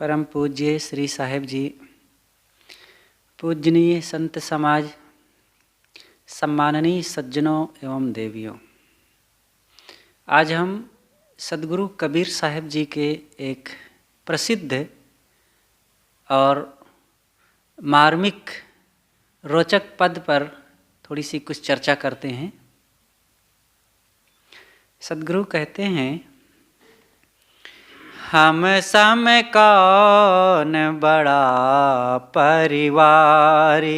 परम पूज्य श्री साहिब जी, पूजनीय संत समाज, सम्माननीय सज्जनों एवं देवियों, आज हम सदगुरु कबीर साहिब जी के एक प्रसिद्ध और मार्मिक रोचक पद पर थोड़ी सी कुछ चर्चा करते हैं। सदगुरु कहते हैं, हम सम कौन बड़ा परिवारी,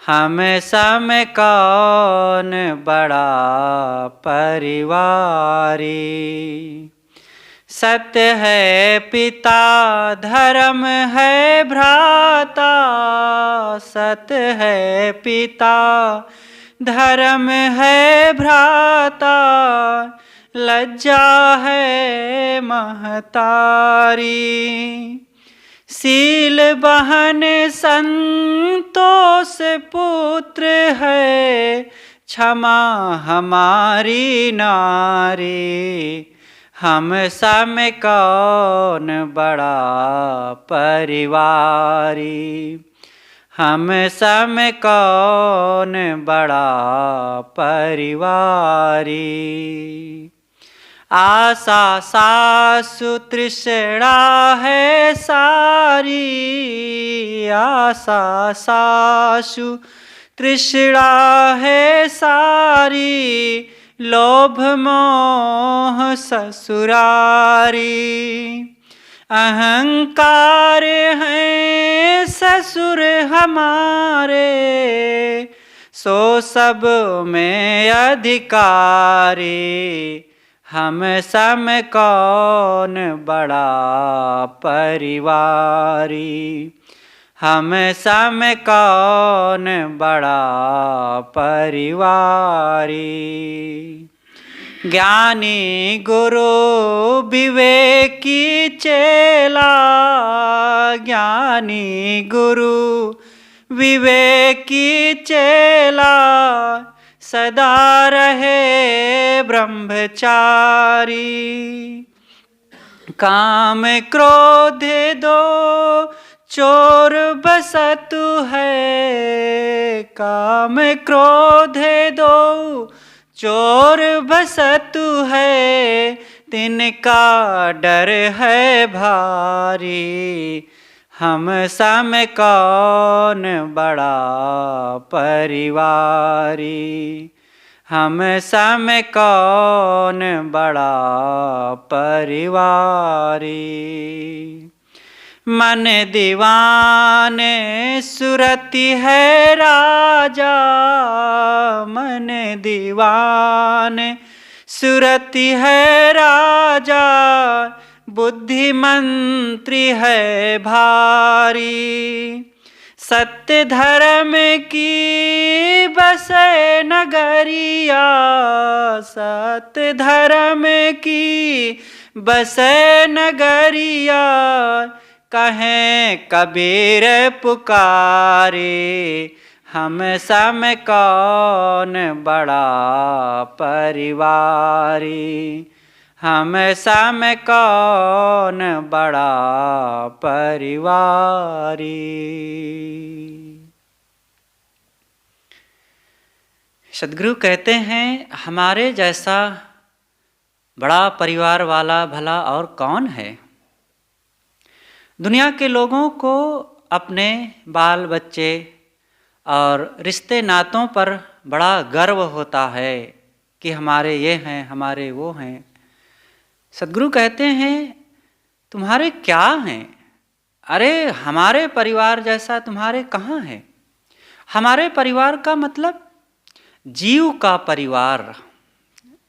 हम सम कौन बड़ा परिवारी। सत्य है पिता धर्म है भ्राता, सत्य है पिता धर्म है भ्राता। लज्जा है महतारी, शील बहन संतोष पुत्र है, क्षमा हमारी नारी। हम सम कौन बड़ा परिवारी, हम सम कौन बड़ा परिवारी। आशा सासु तृष्णा है सारी, आशा सासु तृष्णा है सारी। लोभ मोह ससुरारी, अहंकार हैं ससुर हमारे, सो सब में अधिकारी। हम सम कौन बड़ा परिवारी, हम सम कौन बड़ा परिवारी। ज्ञानी गुरु विवेकी चेला, ज्ञानी गुरु विवेकी चेला। सदा रहे ब्रह्मचारी, काम क्रोध दो चोर बसतु है, काम क्रोध दो चोर बसतु है। तिनका डर है भारी, हम सम कौन बड़ा परिवारी, हम सम कौन बड़ा परिवारी। मन दीवाने सुरति है राजा, मन दीवाने सुरति है राजा। बुद्धि मंत्री है भारी, सत्य धर्म की बसे नगरिया, सत्य धर्म की बसे नगरिया। कहें कबीर पुकारे, हम सम कौन बड़ा परिवारी, हम सम कौन बड़ा परिवारी। सदगुरु कहते हैं, हमारे जैसा बड़ा परिवार वाला भला और कौन है। दुनिया के लोगों को अपने बाल बच्चे और रिश्ते नातों पर बड़ा गर्व होता है कि हमारे ये हैं, हमारे वो हैं। सदगुरु कहते हैं, तुम्हारे क्या हैं? अरे हमारे परिवार जैसा तुम्हारे कहाँ है। हमारे परिवार का मतलब जीव का परिवार।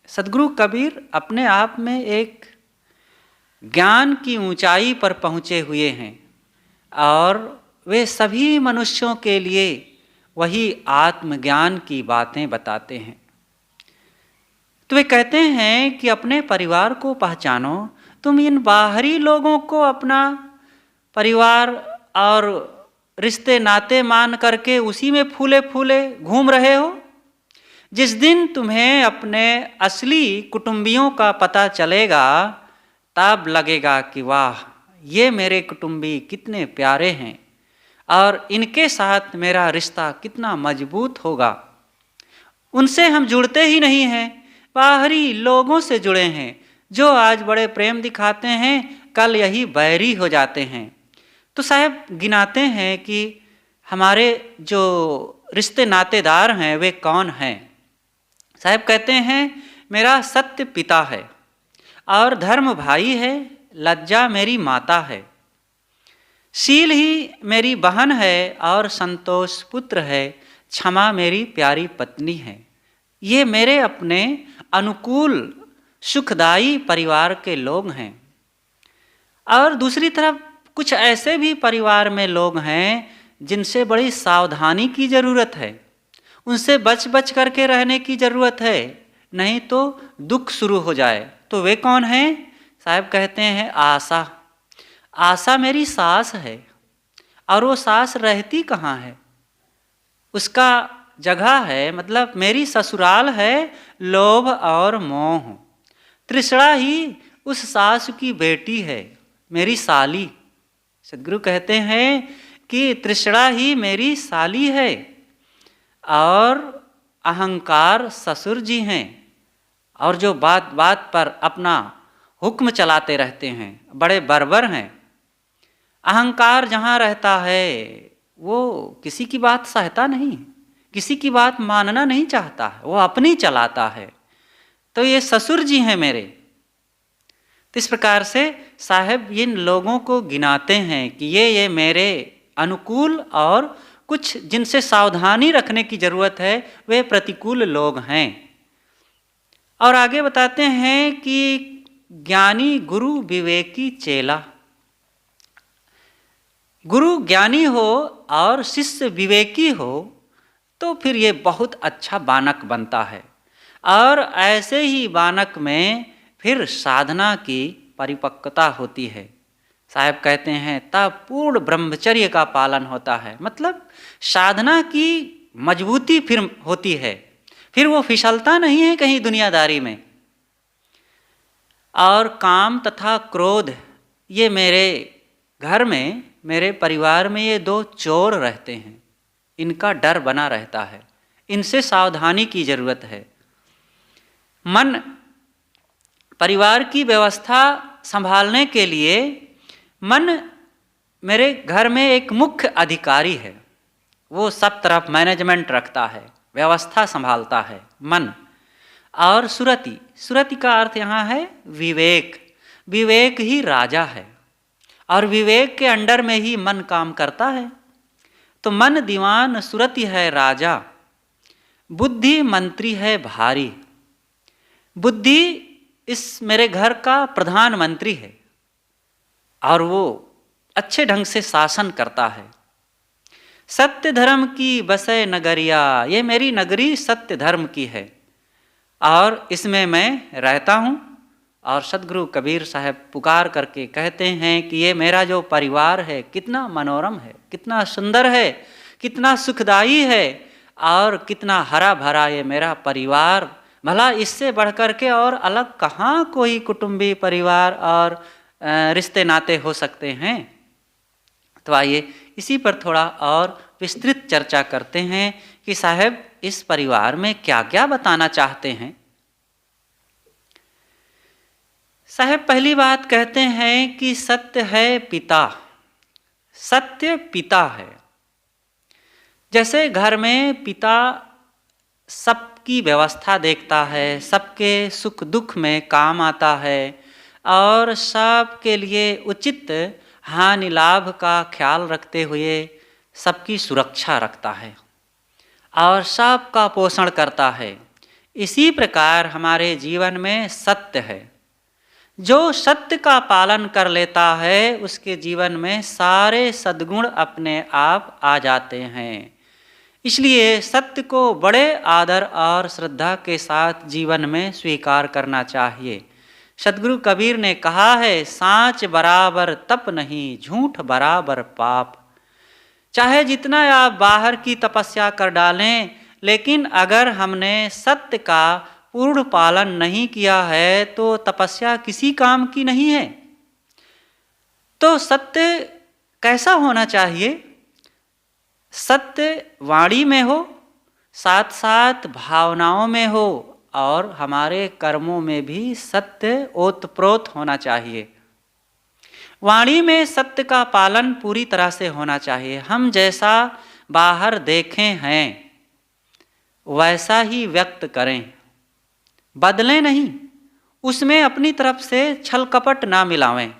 सदगुरु कबीर अपने आप में एक ज्ञान की ऊंचाई पर पहुँचे हुए हैं और वे सभी मनुष्यों के लिए वही आत्मज्ञान की बातें बताते हैं। तो वे कहते हैं कि अपने परिवार को पहचानो। तुम इन बाहरी लोगों को अपना परिवार और रिश्ते नाते मान करके उसी में फूले फूले घूम रहे हो। जिस दिन तुम्हें अपने असली कुटुंबियों का पता चलेगा, तब लगेगा कि वाह, ये मेरे कुटुंबी कितने प्यारे हैं और इनके साथ मेरा रिश्ता कितना मजबूत होगा। उनसे हम जुड़ते ही नहीं हैं, बाहरी लोगों से जुड़े हैं, जो आज बड़े प्रेम दिखाते हैं कल यही बैरी हो जाते हैं। तो साहब गिनाते हैं कि हमारे जो रिश्ते नातेदार हैं वे कौन हैं। साहब कहते हैं मेरा सत्य पिता है और धर्म भाई है, लज्जा मेरी माता है, शील ही मेरी बहन है और संतोष पुत्र है, क्षमा मेरी प्यारी पत्नी है। ये मेरे अपने अनुकूल सुखदायी परिवार के लोग हैं। और दूसरी तरफ कुछ ऐसे भी परिवार में लोग हैं जिनसे बड़ी सावधानी की ज़रूरत है, उनसे बच बच करके रहने की ज़रूरत है, नहीं तो दुख शुरू हो जाए। तो वे कौन हैं? साहब कहते हैं आशा। आशा मेरी सास है और वो सास रहती कहाँ है? उसका जगह है, मतलब मेरी ससुराल है लोभ और मोह। तृष्णा ही उस सास की बेटी है, मेरी साली। सद्गुरु कहते हैं कि तृष्णा ही मेरी साली है और अहंकार ससुर जी हैं, और जो बात बात पर अपना हुक्म चलाते रहते हैं, बड़े बर्बर हैं। अहंकार जहाँ रहता है वो किसी की बात सहता नहीं, किसी की बात मानना नहीं चाहता है, वो अपनी चलाता है। तो ये ससुर जी हैं मेरे। तो इस प्रकार से साहब इन लोगों को गिनाते हैं कि ये मेरे अनुकूल और कुछ जिनसे सावधानी रखने की ज़रूरत है वे प्रतिकूल लोग हैं। और आगे बताते हैं कि ज्ञानी गुरु विवेकी चेला। गुरु ज्ञानी हो और शिष्य विवेकी हो तो फिर ये बहुत अच्छा बानक बनता है, और ऐसे ही बानक में फिर साधना की परिपक्वता होती है। साहब कहते हैं तब पूर्ण ब्रह्मचर्य का पालन होता है, मतलब साधना की मजबूती फिर होती है, फिर वो फिसलता नहीं है कहीं दुनियादारी में। और काम तथा क्रोध, ये मेरे घर में मेरे परिवार में ये दो चोर रहते हैं, इनका डर बना रहता है, इनसे सावधानी की ज़रूरत है। मन परिवार की व्यवस्था संभालने के लिए मन मेरे घर में एक मुख्य अधिकारी है, वो सब तरफ मैनेजमेंट रखता है, व्यवस्था संभालता है मन। और सुरति, सुरति का अर्थ यहाँ है विवेक। विवेक ही राजा है और विवेक के अंडर में ही मन काम करता है। तो मन दीवान सुरति है राजा, बुद्धि मंत्री है भारी। बुद्धि इस मेरे घर का प्रधानमंत्री है और वो अच्छे ढंग से शासन करता है। सत्य धर्म की बसे नगरिया, ये मेरी नगरी सत्य धर्म की है और इसमें मैं रहता हूँ। और सद्गुरु कबीर साहब पुकार करके कहते हैं कि ये मेरा जो परिवार है कितना मनोरम है, कितना सुंदर है, कितना सुखदायी है और कितना हरा भरा ये मेरा परिवार। भला इससे बढ़ कर के और अलग कहाँ कोई कुटुंबी परिवार और रिश्ते नाते हो सकते हैं। तो आइए इसी पर थोड़ा और विस्तृत चर्चा करते हैं कि साहब इस परिवार में क्या क्या बताना चाहते हैं। साहब पहली बात कहते हैं कि सत्य है पिता, सत्य पिता है। जैसे घर में पिता सबकी व्यवस्था देखता है, सबके सुख दुख में काम आता है और सबके लिए उचित हानि लाभ का ख्याल रखते हुए सबकी सुरक्षा रखता है और सबका पोषण करता है। इसी प्रकार हमारे जीवन में सत्य है। जो सत्य का पालन कर लेता है उसके जीवन में सारे सद्गुण अपने आप आ जाते हैं। इसलिए सत्य को बड़े आदर और श्रद्धा के साथ जीवन में स्वीकार करना चाहिए। सद्गुरु कबीर ने कहा है, सांच बराबर तप नहीं, झूठ बराबर पाप। चाहे जितना आप बाहर की तपस्या कर डालें, लेकिन अगर हमने सत्य का पूर्ण पालन नहीं किया है तो तपस्या किसी काम की नहीं है। तो सत्य कैसा होना चाहिए? सत्य वाणी में हो, साथ साथ भावनाओं में हो, और हमारे कर्मों में भी सत्य ओतप्रोत होना चाहिए। वाणी में सत्य का पालन पूरी तरह से होना चाहिए। हम जैसा बाहर देखें हैं वैसा ही व्यक्त करें, बदलें नहीं, उसमें अपनी तरफ से छल कपट ना मिलावें।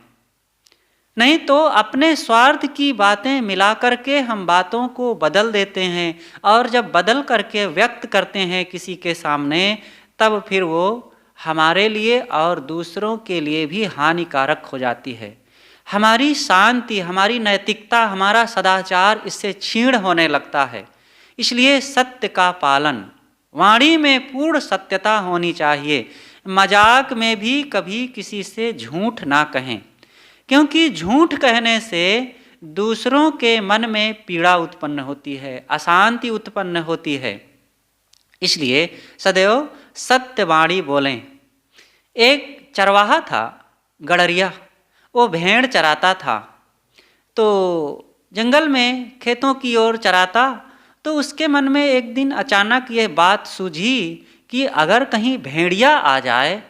नहीं तो अपने स्वार्थ की बातें मिला करके हम बातों को बदल देते हैं, और जब बदल करके व्यक्त करते हैं किसी के सामने, तब फिर वो हमारे लिए और दूसरों के लिए भी हानिकारक हो जाती है। हमारी शांति, हमारी नैतिकता, हमारा सदाचार इससे क्षीण होने लगता है। इसलिए सत्य का पालन, वाणी में पूर्ण सत्यता होनी चाहिए। मजाक में भी कभी किसी से झूठ ना कहें, क्योंकि झूठ कहने से दूसरों के मन में पीड़ा उत्पन्न होती है, अशांति उत्पन्न होती है। इसलिए सदैव सत्यवाणी बोलें। एक चरवाहा था, गड़रिया, वो भेड़ चराता था। तो जंगल में खेतों की ओर चराता, तो उसके मन में एक दिन अचानक ये बात सूझी कि अगर कहीं भेड़िया आ जाए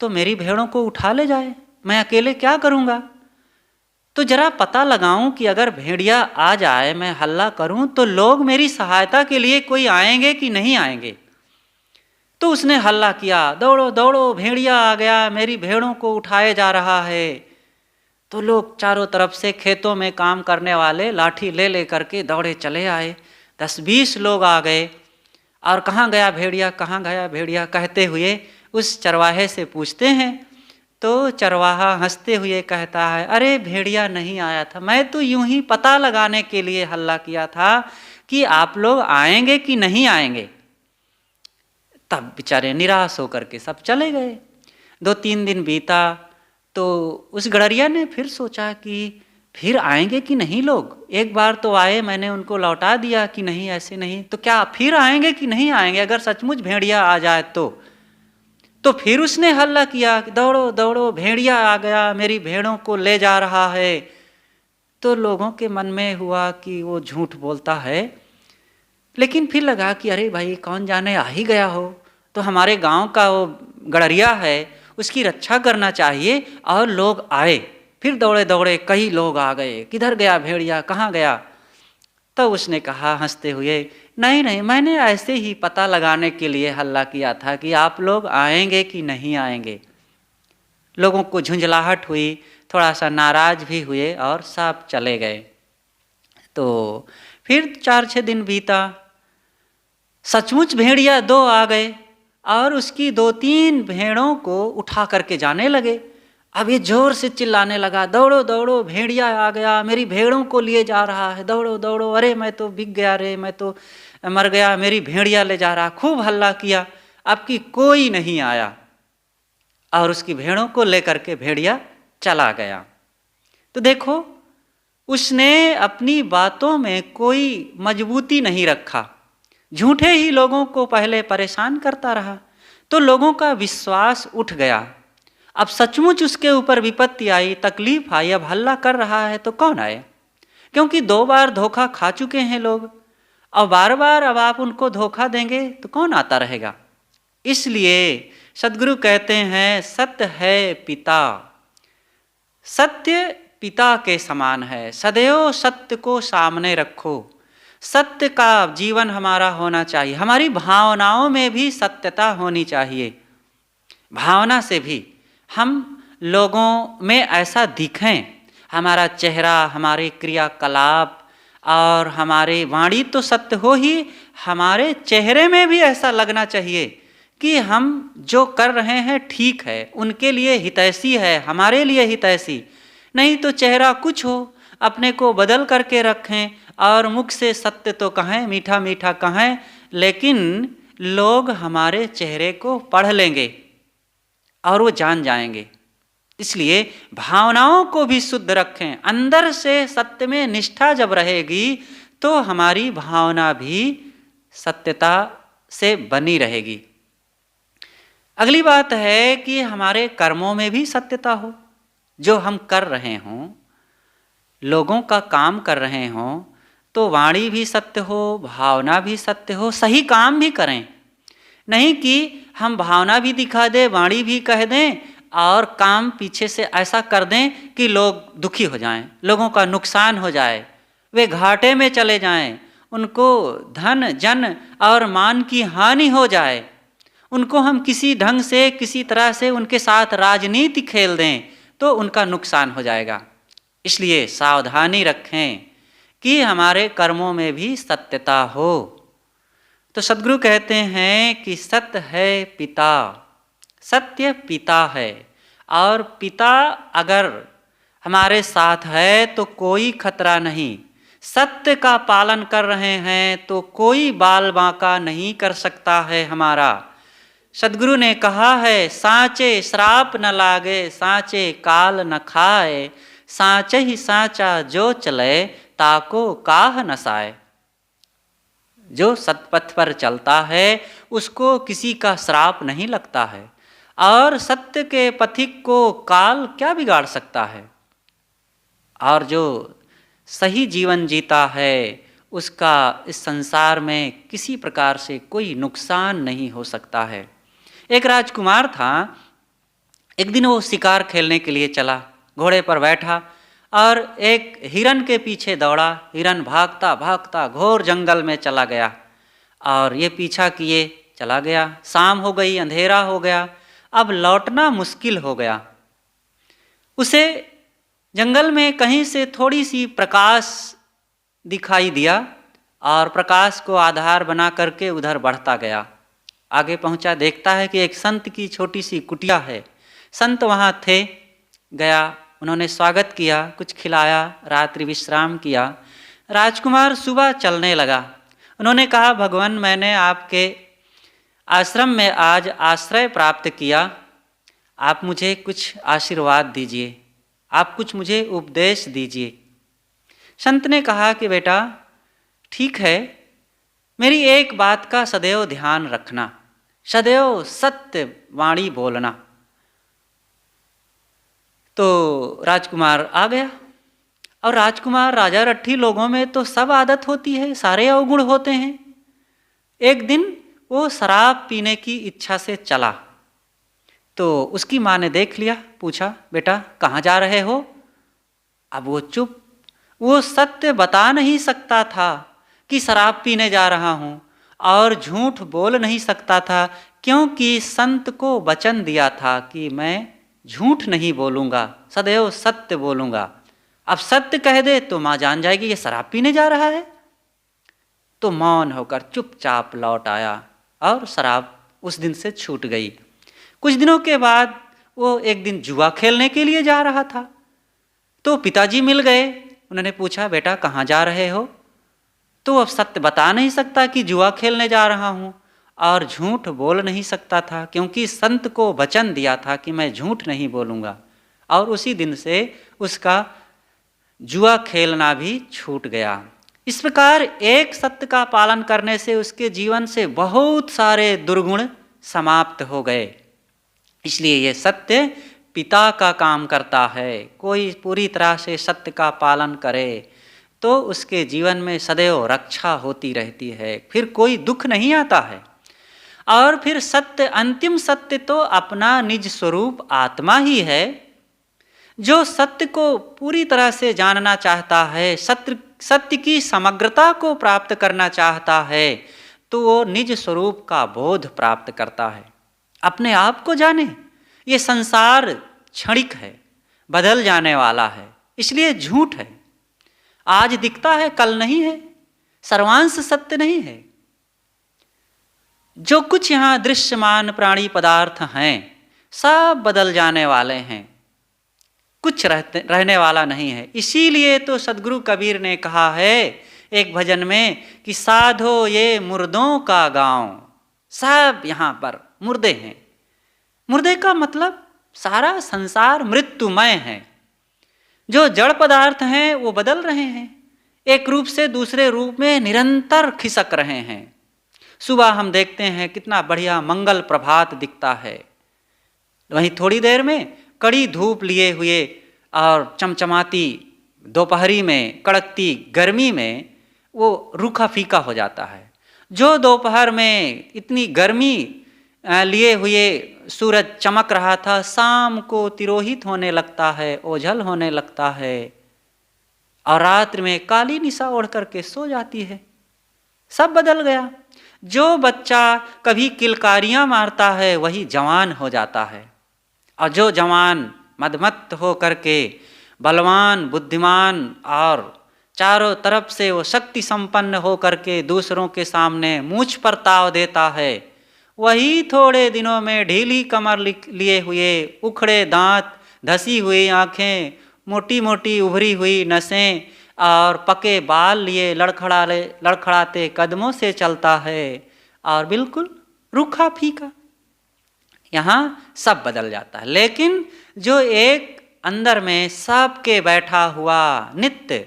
तो मेरी भेड़ों को उठा ले जाए, मैं अकेले क्या करूँगा? तो जरा पता लगाऊं कि अगर भेड़िया आ जाए, मैं हल्ला करूं, तो लोग मेरी सहायता के लिए कोई आएंगे कि नहीं आएंगे। तो उसने हल्ला किया, दौड़ो दौड़ो, भेड़िया आ गया, मेरी भेड़ों को उठाए जा रहा है। तो लोग चारों तरफ से खेतों में काम करने वाले लाठी ले ले करके दौड़े चले आए। 10-20 लोग आ गए, और कहाँ गया भेड़िया, कहाँ गया भेड़िया कहते हुए उस चरवाहे से पूछते हैं। तो चरवाहा हंसते हुए कहता है, अरे भेड़िया नहीं आया था, मैं तो यूं ही पता लगाने के लिए हल्ला किया था कि आप लोग आएंगे कि नहीं आएंगे। तब बेचारे निराश होकर के सब चले गए। 2-3 दिन बीता, तो उस गड़रिया ने फिर सोचा कि फिर आएंगे कि नहीं लोग, एक बार तो आए, मैंने उनको लौटा दिया कि नहीं, ऐसे नहीं, तो क्या फिर आएंगे कि नहीं आएंगे? अगर सचमुच भेड़िया आ जाए तो फिर उसने हल्ला किया, दौड़ो दौड़ो, भेड़िया आ गया, मेरी भेड़ों को ले जा रहा है। तो लोगों के मन में हुआ कि वो झूठ बोलता है, लेकिन फिर लगा कि अरे भाई, कौन जाने आ ही गया हो, तो हमारे गांव का वो गड़रिया है, उसकी रक्षा करना चाहिए। और लोग आए, फिर दौड़े दौड़े कई लोग आ गए, किधर गया भेड़िया, कहाँ गया? तो उसने कहा हंसते हुए, नहीं नहीं, मैंने ऐसे ही पता लगाने के लिए हल्ला किया था कि आप लोग आएंगे कि नहीं आएंगे। लोगों को झुंझलाहट हुई, थोड़ा सा नाराज भी हुए, और सब चले गए। तो फिर 4-6 दिन बीता, सचमुच भेड़िया 2 आ गए, और उसकी 2-3 भेड़ों को उठा करके जाने लगे। अब ये जोर से चिल्लाने लगा, दौड़ो दौड़ो, भेड़िया आ गया, मेरी भेड़ों को लिए जा रहा है, दौड़ो दौड़ो, अरे मैं तो बिक गया रे, मैं तो मर गया, मेरी भेड़िया ले जा रहा। खूब हल्ला किया, अब की कोई नहीं आया, और उसकी भेड़ों को लेकर के भेड़िया चला गया। तो देखो, उसने अपनी बातों में कोई मजबूती नहीं रखा, झूठे ही लोगों को पहले परेशान करता रहा, तो लोगों का विश्वास उठ गया। अब सचमुच उसके ऊपर विपत्ति आई, तकलीफ आई, अब हल्ला कर रहा है तो कौन आए? क्योंकि 2 बार धोखा खा चुके हैं लोग, और बार बार अब आप उनको धोखा देंगे तो कौन आता रहेगा? इसलिए सद्गुरु कहते हैं, सत्य है पिता, सत्य पिता के समान है, सदैव सत्य को सामने रखो। सत्य का जीवन हमारा होना चाहिए। हमारी भावनाओं में भी सत्यता होनी चाहिए। भावना से भी हम लोगों में ऐसा दिखें, हमारा चेहरा, हमारे क्रियाकलाप और हमारे वाणी तो सत्य हो ही, हमारे चेहरे में भी ऐसा लगना चाहिए कि हम जो कर रहे हैं ठीक है, उनके लिए हितैषी है, हमारे लिए हितैषी। नहीं तो चेहरा कुछ हो, अपने को बदल करके रखें, और मुख से सत्य तो कहें, मीठा मीठा कहें, लेकिन लोग हमारे चेहरे को पढ़ लेंगे और वो जान जाएंगे। इसलिए भावनाओं को भी शुद्ध रखें। अंदर से सत्य में निष्ठा जब रहेगी तो हमारी भावना भी सत्यता से बनी रहेगी। अगली बात है कि हमारे कर्मों में भी सत्यता हो। जो हम कर रहे हों लोगों का काम कर रहे हों तो वाणी भी सत्य हो, भावना भी सत्य हो, सही काम भी करें। नहीं कि हम भावना भी दिखा दें, वाणी भी कह दें और काम पीछे से ऐसा कर दें कि लोग दुखी हो जाएं, लोगों का नुकसान हो जाए, वे घाटे में चले जाएं, उनको धन जन और मान की हानि हो जाए, उनको हम किसी ढंग से किसी तरह से उनके साथ राजनीति खेल दें तो उनका नुकसान हो जाएगा। इसलिए सावधानी रखें कि हमारे कर्मों में भी सत्यता हो। तो सद्गुरु कहते हैं कि सत्य है पिता, सत्य पिता है, और पिता अगर हमारे साथ है तो कोई खतरा नहीं। सत्य का पालन कर रहे हैं तो कोई बाल बांका नहीं कर सकता है हमारा। सद्गुरु ने कहा है, साँचे श्राप न लागे, साँचे काल न खाए, साँचे ही साँचा जो चले, ताको काह न साए। जो सतपथ पर चलता है उसको किसी का श्राप नहीं लगता है, और सत्य के पथिक को काल क्या बिगाड़ सकता है। और जो सही जीवन जीता है उसका इस संसार में किसी प्रकार से कोई नुकसान नहीं हो सकता है। एक राजकुमार था, एक दिन वो शिकार खेलने के लिए चला, घोड़े पर बैठा और एक हिरन के पीछे दौड़ा। हिरन भागता भागता घोर जंगल में चला गया और ये पीछा किए चला गया। शाम हो गई, अंधेरा हो गया, अब लौटना मुश्किल हो गया। उसे जंगल में कहीं से थोड़ी सी प्रकाश दिखाई दिया और प्रकाश को आधार बना करके उधर बढ़ता गया। आगे पहुंचा, देखता है कि एक संत की छोटी सी कुटिया है। संत वहाँ थे, गया, उन्होंने स्वागत किया, कुछ खिलाया, रात्रि विश्राम किया। राजकुमार सुबह चलने लगा। उन्होंने कहा, भगवान मैंने आपके आश्रम में आज आश्रय प्राप्त किया, आप मुझे कुछ आशीर्वाद दीजिए, आप कुछ मुझे उपदेश दीजिए। संत ने कहा कि बेटा ठीक है, मेरी एक बात का सदैव ध्यान रखना, सदैव सत्य वाणी बोलना। तो राजकुमार आ गया, और राजकुमार राजा रट्ठी लोगों में तो सब आदत होती है, सारे अवगुण होते हैं। एक दिन वो शराब पीने की इच्छा से चला, तो उसकी माँ ने देख लिया, पूछा बेटा कहाँ जा रहे हो। अब वो चुप, वो सत्य बता नहीं सकता था कि शराब पीने जा रहा हूँ, और झूठ बोल नहीं सकता था क्योंकि संत को वचन दिया था कि मैं झूठ नहीं बोलूँगा, सदैव सत्य बोलूँगा। अब सत्य कह दे तो माँ जान जाएगी ये शराब पीने जा रहा है। तो मौन होकर चुपचाप लौट आया और शराब उस दिन से छूट गई। कुछ दिनों के बाद वो एक दिन जुआ खेलने के लिए जा रहा था, तो पिताजी मिल गए। उन्होंने पूछा बेटा कहाँ जा रहे हो। तो अब सत्य बता नहीं सकता कि जुआ खेलने जा रहा हूँ, और झूठ बोल नहीं सकता था क्योंकि संत को वचन दिया था कि मैं झूठ नहीं बोलूँगा। और उसी दिन से उसका जुआ खेलना भी छूट गया। इस प्रकार एक सत्य का पालन करने से उसके जीवन से बहुत सारे दुर्गुण समाप्त हो गए। इसलिए ये सत्य पिता का काम करता है। कोई पूरी तरह से सत्य का पालन करे तो उसके जीवन में सदैव रक्षा होती रहती है, फिर कोई दुख नहीं आता है। और फिर सत्य, अंतिम सत्य तो अपना निज स्वरूप आत्मा ही है। जो सत्य को पूरी तरह से जानना चाहता है, सत्य की समग्रता को प्राप्त करना चाहता है, तो वो निज स्वरूप का बोध प्राप्त करता है। अपने आप को जाने। ये संसार क्षणिक है, बदल जाने वाला है, इसलिए झूठ है। आज दिखता है कल नहीं है, सर्वांश सत्य नहीं है। जो कुछ यहाँ दृश्यमान प्राणी पदार्थ हैं सब बदल जाने वाले हैं, कुछ रहने वाला नहीं है। इसीलिए तो सद्गुरु कबीर ने कहा है एक भजन में कि साधो ये मुर्दों का गांव, सब यहाँ पर मुर्दे हैं। मुर्दे का मतलब सारा संसार मृत्युमय है। जो जड़ पदार्थ हैं वो बदल रहे हैं, एक रूप से दूसरे रूप में निरंतर खिसक रहे हैं। सुबह हम देखते हैं कितना बढ़िया मंगल प्रभात दिखता है, वहीं थोड़ी देर में कड़ी धूप लिए हुए और चमचमाती दोपहरी में कड़कती गर्मी में वो रूखा फीका हो जाता है। जो दोपहर में इतनी गर्मी लिए हुए सूरज चमक रहा था, शाम को तिरोहित होने लगता है, ओझल होने लगता है और रात्रि में काली निशा ओढ़ करके सो जाती है। सब बदल गया। जो बच्चा कभी किलकारियां मारता है वही जवान हो जाता है, और जो जवान मदमत्त हो करके बलवान, बुद्धिमान और चारों तरफ से वो शक्ति संपन्न हो करके दूसरों के सामने मूंछ पर ताव देता है, वही थोड़े दिनों में ढीली कमर लिए हुए, उखड़े दांत, धसी हुई आँखें, मोटी मोटी उभरी हुई नसें और पके बाल लिए लड़खड़ाते कदमों से चलता है और बिल्कुल रूखा फीका। यहाँ सब बदल जाता है। लेकिन जो एक अंदर में सबके बैठा हुआ नित्य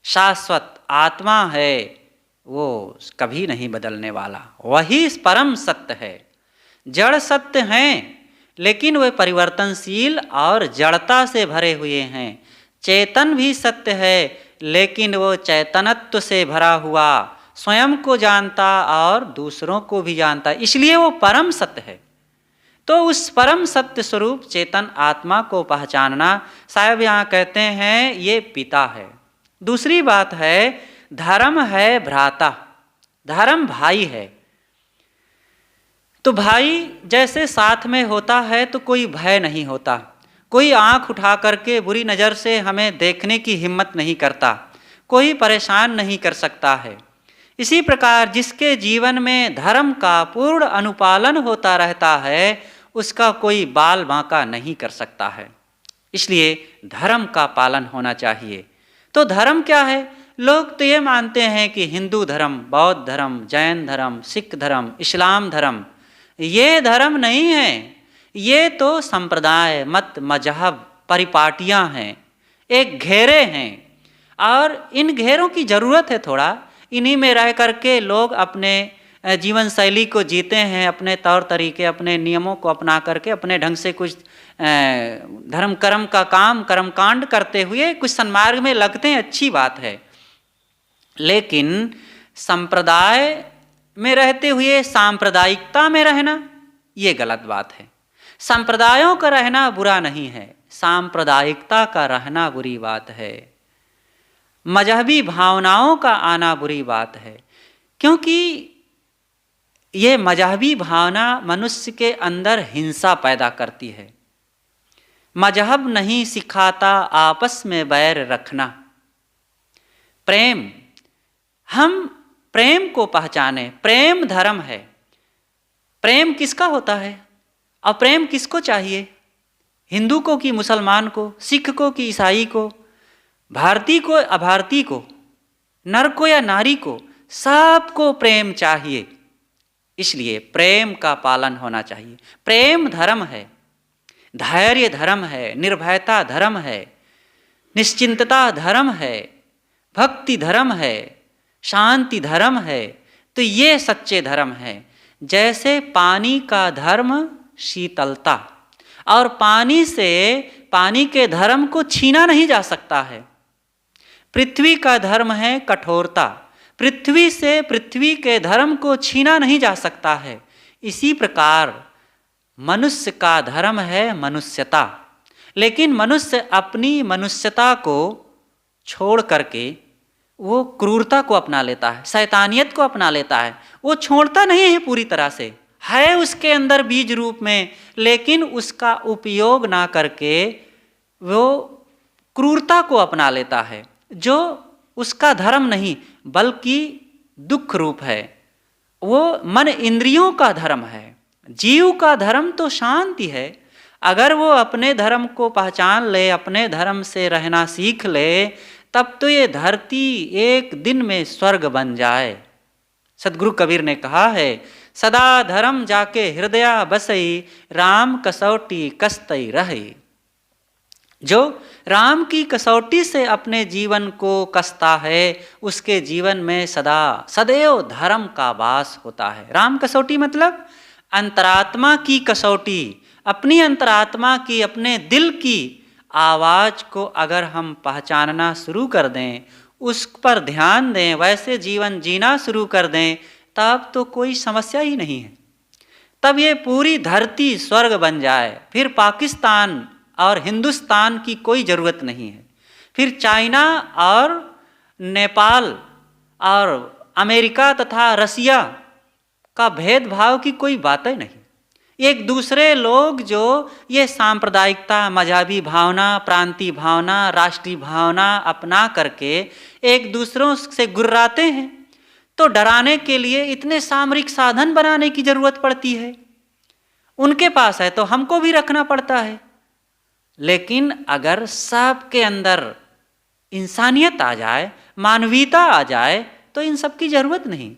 शाश्वत आत्मा है, वो कभी नहीं बदलने वाला, वही परम सत्य है। जड़ सत्य हैं लेकिन वे परिवर्तनशील और जड़ता से भरे हुए हैं। चेतन भी सत्य है लेकिन वो चैतनत्व से भरा हुआ, स्वयं को जानता और दूसरों को भी जानता, इसलिए वो परम सत्य है। तो उस परम सत्य स्वरूप चेतन आत्मा को पहचानना, साहब यहाँ कहते हैं, ये पिता है। दूसरी बात है, धर्म है भ्राता, धर्म भाई है। तो भाई जैसे साथ में होता है तो कोई भय नहीं होता, कोई आंख उठा करके बुरी नज़र से हमें देखने की हिम्मत नहीं करता, कोई परेशान नहीं कर सकता है। इसी प्रकार जिसके जीवन में धर्म का पूर्ण अनुपालन होता रहता है उसका कोई बाल बांका नहीं कर सकता है। इसलिए धर्म का पालन होना चाहिए। तो धर्म क्या है? लोग तो ये मानते हैं कि हिंदू धर्म, बौद्ध धर्म, जैन धर्म, सिख धर्म, इस्लाम धर्म, ये धर्म नहीं है, ये तो संप्रदाय, मत, मजहब, परिपाटियां हैं, एक घेरे हैं और इन घेरों की ज़रूरत है। थोड़ा इन्हीं में रह करके लोग अपने जीवन शैली को जीते हैं, अपने तौर तरीके, अपने नियमों को अपना करके अपने ढंग से कुछ धर्म कर्म का काम, कर्मकांड करते हुए कुछ सन्मार्ग में लगते हैं, अच्छी बात है। लेकिन संप्रदाय में रहते हुए सांप्रदायिकता में रहना ये गलत बात है। संप्रदायों का रहना बुरा नहीं है, सांप्रदायिकता का रहना बुरी बात है। मजहबी भावनाओं का आना बुरी बात है, क्योंकि ये मजहबी भावना मनुष्य के अंदर हिंसा पैदा करती है। मजहब नहीं सिखाता आपस में बैर रखना। प्रेम, हम प्रेम को पहचाने, प्रेम धर्म है। प्रेम किसका होता है और प्रेम किसको चाहिए? हिंदू को कि मुसलमान को, सिख को कि ईसाई को, भारतीय को अभारतीय को, नर को या नारी को, सबको प्रेम चाहिए। इसलिए प्रेम का पालन होना चाहिए। प्रेम धर्म है, धैर्य धर्म है, निर्भयता धर्म है, निश्चिंतता धर्म है, भक्ति धर्म है, शांति धर्म है। तो ये सच्चे धर्म है। जैसे पानी का धर्म शीतलता, और पानी से पानी के धर्म को छीना नहीं जा सकता है। पृथ्वी का धर्म है कठोरता, पृथ्वी से पृथ्वी के धर्म को छीना नहीं जा सकता है। इसी प्रकार मनुष्य का धर्म है मनुष्यता, लेकिन मनुष्य अपनी मनुष्यता को छोड़ करके वो क्रूरता को अपना लेता है, शैतानियत को अपना लेता है। वो छोड़ता नहीं है पूरी तरह से, है उसके अंदर बीज रूप में, लेकिन उसका उपयोग ना करके वो क्रूरता को अपना लेता है, जो उसका धर्म नहीं बल्कि दुख रूप है। वो मन इंद्रियों का धर्म है। जीव का धर्म तो शांति है। अगर वो अपने धर्म को पहचान ले, अपने धर्म से रहना सीख ले, तब तो ये धरती एक दिन में स्वर्ग बन जाए। सदगुरु कबीर ने कहा है, सदा धर्म जाके हृदय बसई, राम कसौटी कस्तई रही। जो राम की कसौटी से अपने जीवन को कसता है, उसके जीवन में सदा सदैव धर्म का वास होता है। राम कसौटी मतलब अंतरात्मा की कसौटी, अपनी अंतरात्मा की, अपने दिल की, आवाज़ को अगर हम पहचानना शुरू कर दें, उस पर ध्यान दें, वैसे जीवन जीना शुरू कर दें, तब तो कोई समस्या ही नहीं है। तब ये पूरी धरती स्वर्ग बन जाए, फिर पाकिस्तान और हिंदुस्तान की कोई ज़रूरत नहीं है, फिर चाइना और नेपाल और अमेरिका तथा रसिया का भेदभाव की कोई बात ही नहीं। एक दूसरे लोग जो ये सांप्रदायिकता, मजहबी भावना, प्रांतीय भावना, राष्ट्रीय भावना अपना करके एक दूसरों से गुर्राते हैं, तो डराने के लिए इतने सामरिक साधन बनाने की ज़रूरत पड़ती है। उनके पास है तो हमको भी रखना पड़ता है। लेकिन अगर सबके अंदर इंसानियत आ जाए, मानवीयता आ जाए, तो इन सब की ज़रूरत नहीं।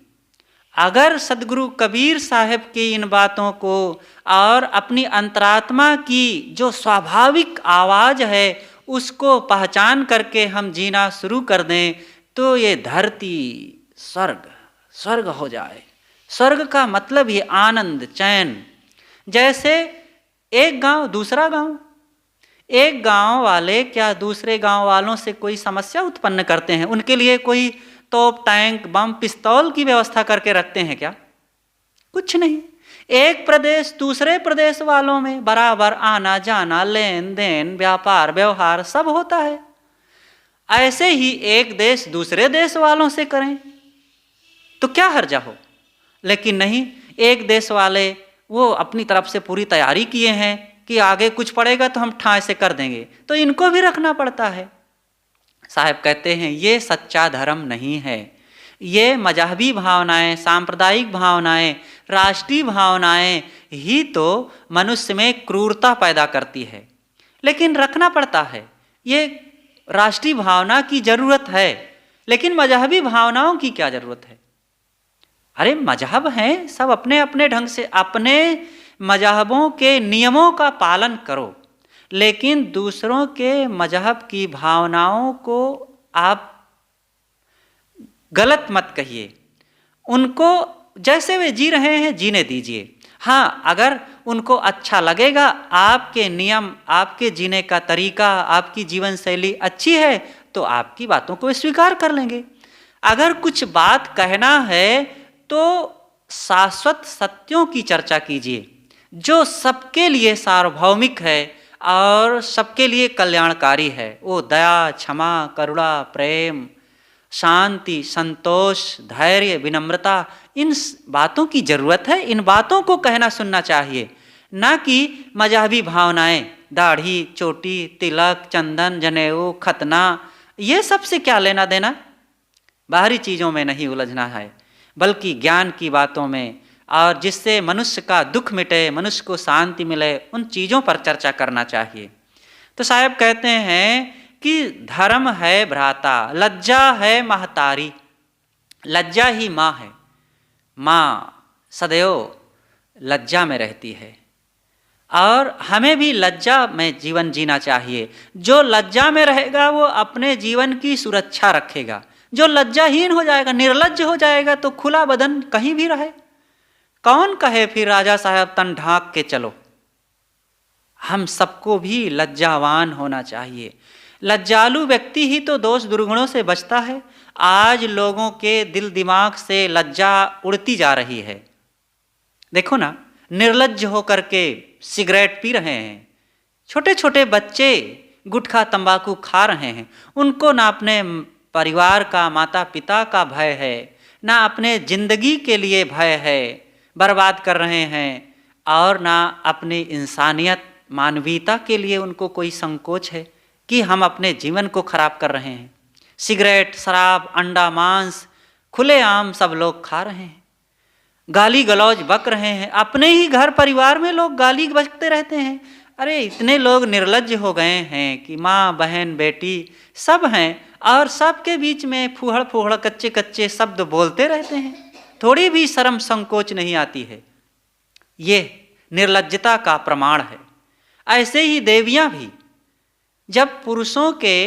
अगर सदगुरु कबीर साहब की इन बातों को और अपनी अंतरात्मा की जो स्वाभाविक आवाज़ है उसको पहचान करके हम जीना शुरू कर दें, तो ये धरती स्वर्ग हो जाए। स्वर्ग का मतलब ये आनंद, चैन। जैसे एक गांव दूसरा गांव, एक गांव वाले क्या दूसरे गांव वालों से कोई समस्या उत्पन्न करते हैं? उनके लिए कोई तोप, टैंक, बम, पिस्तौल की व्यवस्था करके रखते हैं क्या? कुछ नहीं। एक प्रदेश दूसरे प्रदेश वालों में बराबर आना जाना, लेन देन, व्यापार व्यवहार सब होता है। ऐसे ही एक देश दूसरे देश वालों से करें तो क्या हर्जा हो? लेकिन नहीं, एक देश वाले वो अपनी तरफ से पूरी तैयारी किए हैं कि आगे कुछ पड़ेगा तो हम ठाए से कर देंगे, तो इनको भी रखना पड़ता है। साहब कहते हैं ये सच्चा धर्म नहीं है। ये मजहबी भावनाएं, सांप्रदायिक भावनाएं, राष्ट्रीय भावनाएं ही तो मनुष्य में क्रूरता पैदा करती है। लेकिन रखना पड़ता है। ये राष्ट्रीय भावना की ज़रूरत है, लेकिन मजहबी भावनाओं की क्या ज़रूरत है? अरे मजहब हैं, सब अपने अपने ढंग से अपने मजहबों के नियमों का पालन करो, लेकिन दूसरों के मजहब की भावनाओं को आप गलत मत कहिए। उनको जैसे वे जी रहे हैं जीने दीजिए। हाँ, अगर उनको अच्छा लगेगा, आपके नियम, आपके जीने का तरीका, आपकी जीवन शैली अच्छी है, तो आपकी बातों को स्वीकार कर लेंगे। अगर कुछ बात कहना है तो शाश्वत सत्यों की चर्चा कीजिए, जो सबके लिए सार्वभौमिक है और सबके लिए कल्याणकारी है। वो दया, क्षमा, करुणा, प्रेम, शांति, संतोष, धैर्य, विनम्रता, इन बातों की ज़रूरत है। इन बातों को कहना सुनना चाहिए, ना कि मजहबी भावनाएं, दाढ़ी, चोटी, तिलक, चंदन, जनेऊ, खतना, ये सब से क्या लेना देना। बाहरी चीज़ों में नहीं उलझना है, बल्कि ज्ञान की बातों में, और जिससे मनुष्य का दुख मिटे, मनुष्य को शांति मिले, उन चीज़ों पर चर्चा करना चाहिए। तो साहब कहते हैं कि धर्म है भ्राता, लज्जा है महतारी। लज्जा ही माँ है। माँ सदैव लज्जा में रहती है और हमें भी लज्जा में जीवन जीना चाहिए। जो लज्जा में रहेगा वो अपने जीवन की सुरक्षा रखेगा। जो लज्जाहीन हो जाएगा, निर्लज्ज हो जाएगा, तो खुला बदन कहीं भी रहे। कौन कहे फिर राजा साहब तन ढांक के चलो। हम सबको भी लज्जावान होना चाहिए। लज्जालु व्यक्ति ही तो दोष दुर्गुणों से बचता है। आज लोगों के दिल दिमाग से लज्जा उड़ती जा रही है। देखो ना, निर्लज्ज होकर के सिगरेट पी रहे हैं, छोटे छोटे बच्चे गुटखा तंबाकू खा रहे हैं। उनको ना अपने परिवार का, माता पिता का भय है, ना अपने जिंदगी के लिए भय है, बर्बाद कर रहे हैं, और ना अपनी इंसानियत, मानवीयता के लिए उनको कोई संकोच है कि हम अपने जीवन को खराब कर रहे हैं। सिगरेट, शराब, अंडा, मांस खुलेआम सब लोग खा रहे हैं। गाली गलौज बक रहे हैं। अपने ही घर परिवार में लोग गाली बकते रहते हैं। अरे इतने लोग निर्लज्ज हो गए हैं कि माँ, बहन, बेटी सब हैं, और सबके बीच में फूहड़ फूहड़, कच्चे कच्चे शब्द बोलते रहते हैं। थोड़ी भी शर्म संकोच नहीं आती है। ये निर्लज्जता का प्रमाण है। ऐसे ही देवियाँ भी, जब पुरुषों के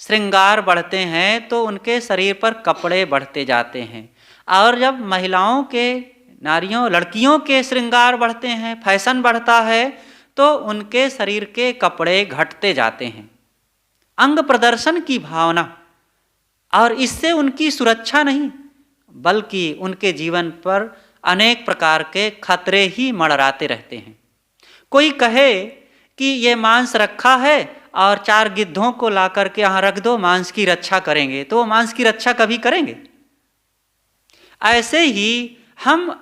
श्रृंगार बढ़ते हैं तो उनके शरीर पर कपड़े बढ़ते जाते हैं, और जब महिलाओं के, नारियों, लड़कियों के श्रृंगार बढ़ते हैं, फैशन बढ़ता है, तो उनके शरीर के कपड़े घटते जाते हैं। अंग प्रदर्शन की भावना, और इससे उनकी सुरक्षा नहीं बल्कि उनके जीवन पर अनेक प्रकार के खतरे ही मंडराते रहते हैं। कोई कहे कि ये मांस रखा है और 4 गिद्धों को ला करके यहाँ रख दो, मांस की रक्षा करेंगे, तो वो मांस की रक्षा कभी करेंगे? ऐसे ही हम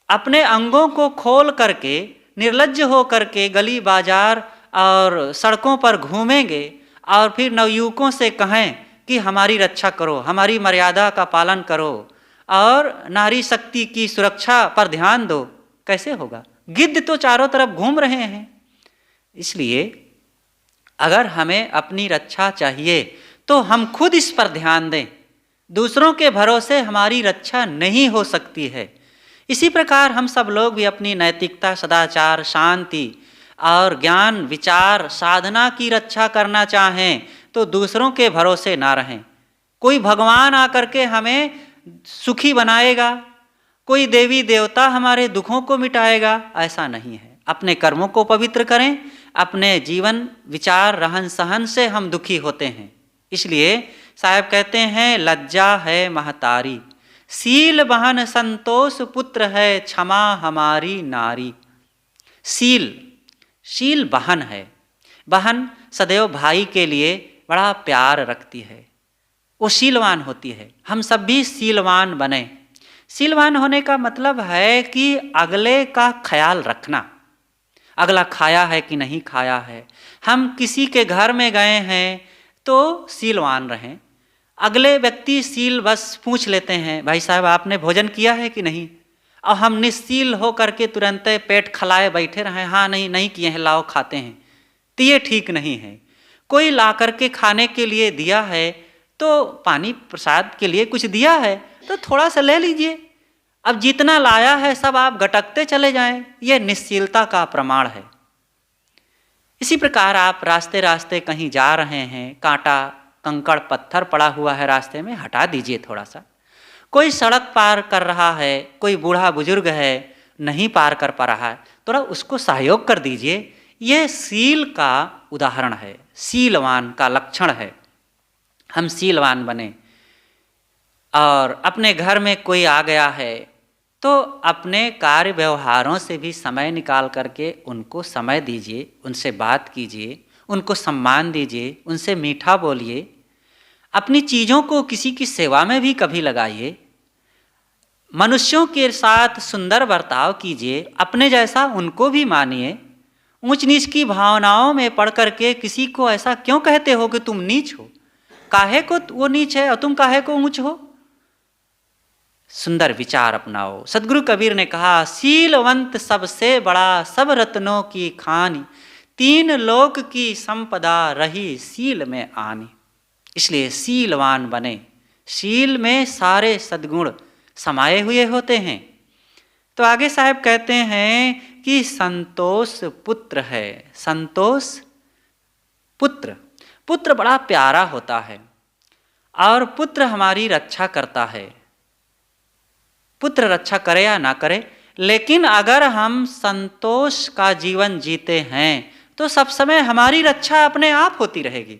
अपने अंगों को खोल करके निर्लज्ज हो करके गली बाजार और सड़कों पर घूमेंगे और फिर नवयुवकों से कहें कि हमारी रक्षा करो, हमारी मर्यादा का पालन करो और नारी शक्ति की सुरक्षा पर ध्यान दो, कैसे होगा? गिद्ध तो चारों तरफ घूम रहे हैं। इसलिए अगर हमें अपनी रक्षा चाहिए तो हम खुद इस पर ध्यान दें। दूसरों के भरोसे हमारी रक्षा नहीं हो सकती है। इसी प्रकार हम सब लोग भी अपनी नैतिकता, सदाचार, शांति और ज्ञान, विचार, साधना की रक्षा करना चाहें तो दूसरों के भरोसे ना रहें। कोई भगवान आकर के हमें सुखी बनाएगा, कोई देवी देवता हमारे दुखों को मिटाएगा, ऐसा नहीं है। अपने कर्मों को पवित्र करें। अपने जीवन, विचार, रहन सहन से हम दुखी होते हैं। इसलिए साहब कहते हैं, लज्जा है महतारी, सील बहन संतोष पुत्र है, क्षमा हमारी नारी। शील बहन है। बहन सदैव भाई के लिए बड़ा प्यार रखती है, वो शीलवान होती है। हम सब भी शीलवान बने। शीलवान होने का मतलब है कि अगले का ख्याल रखना, अगला खाया है कि नहीं खाया है। हम किसी के घर में गए हैं तो शीलवान रहें। अगले व्यक्ति शील बस पूछ लेते हैं, भाई साहब आपने भोजन किया है कि नहीं, और हम निश्शील हो करके तुरंत पेट खलाए बैठे रहें, हाँ नहीं किए हैं, लाओ खाते हैं, तो ये ठीक नहीं है। कोई ला करके खाने के लिए दिया है तो पानी प्रसाद के लिए कुछ दिया है तो थोड़ा सा ले लीजिए। अब जितना लाया है सब आप गटकते चले जाएं, ये निश्शीलता का प्रमाण है। इसी प्रकार आप रास्ते रास्ते कहीं जा रहे हैं, कांटा कंकड़ पत्थर पड़ा हुआ है रास्ते में, हटा दीजिए थोड़ा सा। कोई सड़क पार कर रहा है, कोई बूढ़ा बुजुर्ग है नहीं पार कर पा रहा है, थोड़ा उसको सहयोग कर दीजिए। यह शील का उदाहरण है, शीलवान का लक्षण है। हम शीलवान बने। और अपने घर में कोई आ गया है तो अपने कार्य व्यवहारों से भी समय निकाल करके उनको समय दीजिए, उनसे बात कीजिए, उनको सम्मान दीजिए, उनसे मीठा बोलिए। अपनी चीज़ों को किसी की सेवा में भी कभी लगाइए। मनुष्यों के साथ सुंदर बर्ताव कीजिए, अपने जैसा उनको भी मानिए। ऊंच नीच की भावनाओं में पड़ करके किसी को ऐसा क्यों कहते हो कि तुम नीच हो, काहे को वो नीच है और तुम काहे को ऊंच हो? सुंदर विचार अपनाओ। सदगुरु कबीर ने कहा, शीलवंत सबसे बड़ा, सब रत्नों की खानी, 3 लोक की संपदा रही शील में आनी। इसलिए शीलवान बने। शील में सारे सद्गुण समाये हुए होते हैं। तो आगे साहब कहते हैं कि संतोष पुत्र है। संतोष पुत्र बड़ा प्यारा होता है और पुत्र हमारी रक्षा करता है। पुत्र रक्षा करे या ना करे, लेकिन अगर हम संतोष का जीवन जीते हैं तो सब समय हमारी रक्षा अपने आप होती रहेगी।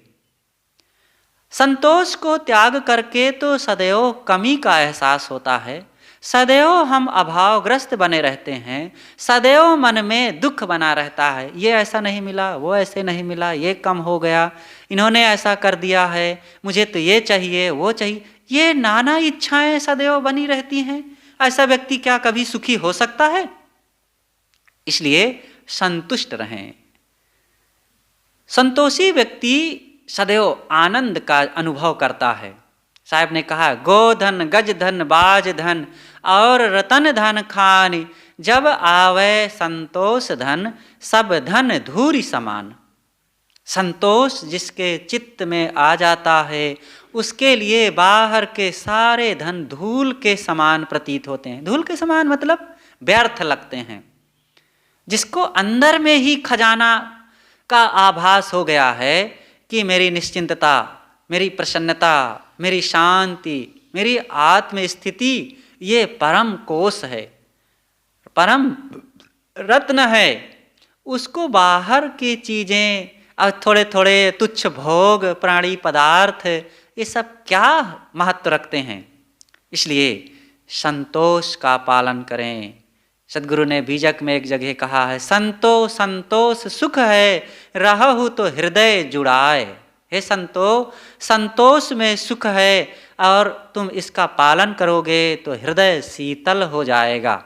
संतोष को त्याग करके तो सदैव कमी का एहसास होता है, सदैव हम अभावग्रस्त बने रहते हैं, सदैव मन में दुख बना रहता है। ये ऐसा नहीं मिला, वो ऐसे नहीं मिला, ये कम हो गया, इन्होंने ऐसा कर दिया है, मुझे तो ये चाहिए वो चाहिए, ये नाना इच्छाएं सदैव बनी रहती हैं। ऐसा व्यक्ति क्या कभी सुखी हो सकता है? इसलिए संतुष्ट रहें। संतोषी व्यक्ति सदैव आनंद का अनुभव करता है। साहब ने कहा, गोधन गज धन बाज धन और रतन धन खान, जब आवे संतोष धन सब धन धूरी समान। संतोष जिसके चित्त में आ जाता है उसके लिए बाहर के सारे धन धूल के समान प्रतीत होते हैं। धूल के समान मतलब व्यर्थ लगते हैं। जिसको अंदर में ही खजाना का आभास हो गया है कि मेरी निश्चिंतता, मेरी प्रसन्नता, मेरी शांति, मेरी आत्म स्थिति ये परम कोश है, परम रत्न है, उसको बाहर की चीज़ें और थोड़े थोड़े तुच्छ भोग प्राणी पदार्थ ये सब क्या महत्व रखते हैं। इसलिए संतोष का पालन करें। सद्गुरु ने बीजक में एक जगह कहा है, संतो संतोष सुख है, रहहु तो हृदय जुड़ाए। हे संतो, संतोष में सुख है और तुम इसका पालन करोगे तो हृदय शीतल हो जाएगा।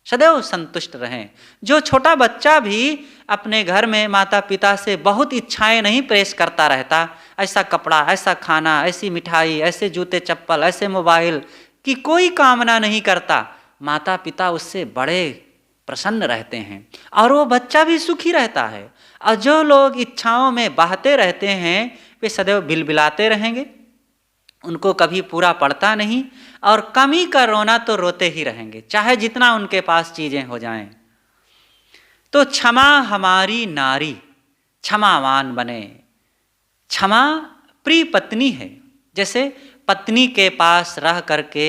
सदैव संतुष्ट रहें। जो छोटा बच्चा भी अपने घर में माता पिता से बहुत इच्छाएं नहीं प्रेस करता रहता, ऐसा कपड़ा, ऐसा खाना, ऐसी मिठाई, ऐसे जूते चप्पल, ऐसे मोबाइल की कोई कामना नहीं करता, माता पिता उससे बड़े प्रसन्न रहते हैं और वो बच्चा भी सुखी रहता है। और जो लोग इच्छाओं में बहते रहते हैं वे सदैव बिलबिलाते रहेंगे, उनको कभी पूरा पड़ता नहीं और कमी का रोना तो रोते ही रहेंगे, चाहे जितना उनके पास चीज़ें हो जाएं। तो क्षमा हमारी नारी, क्षमावान बने। क्षमा प्रिय पत्नी है। जैसे पत्नी के पास रह करके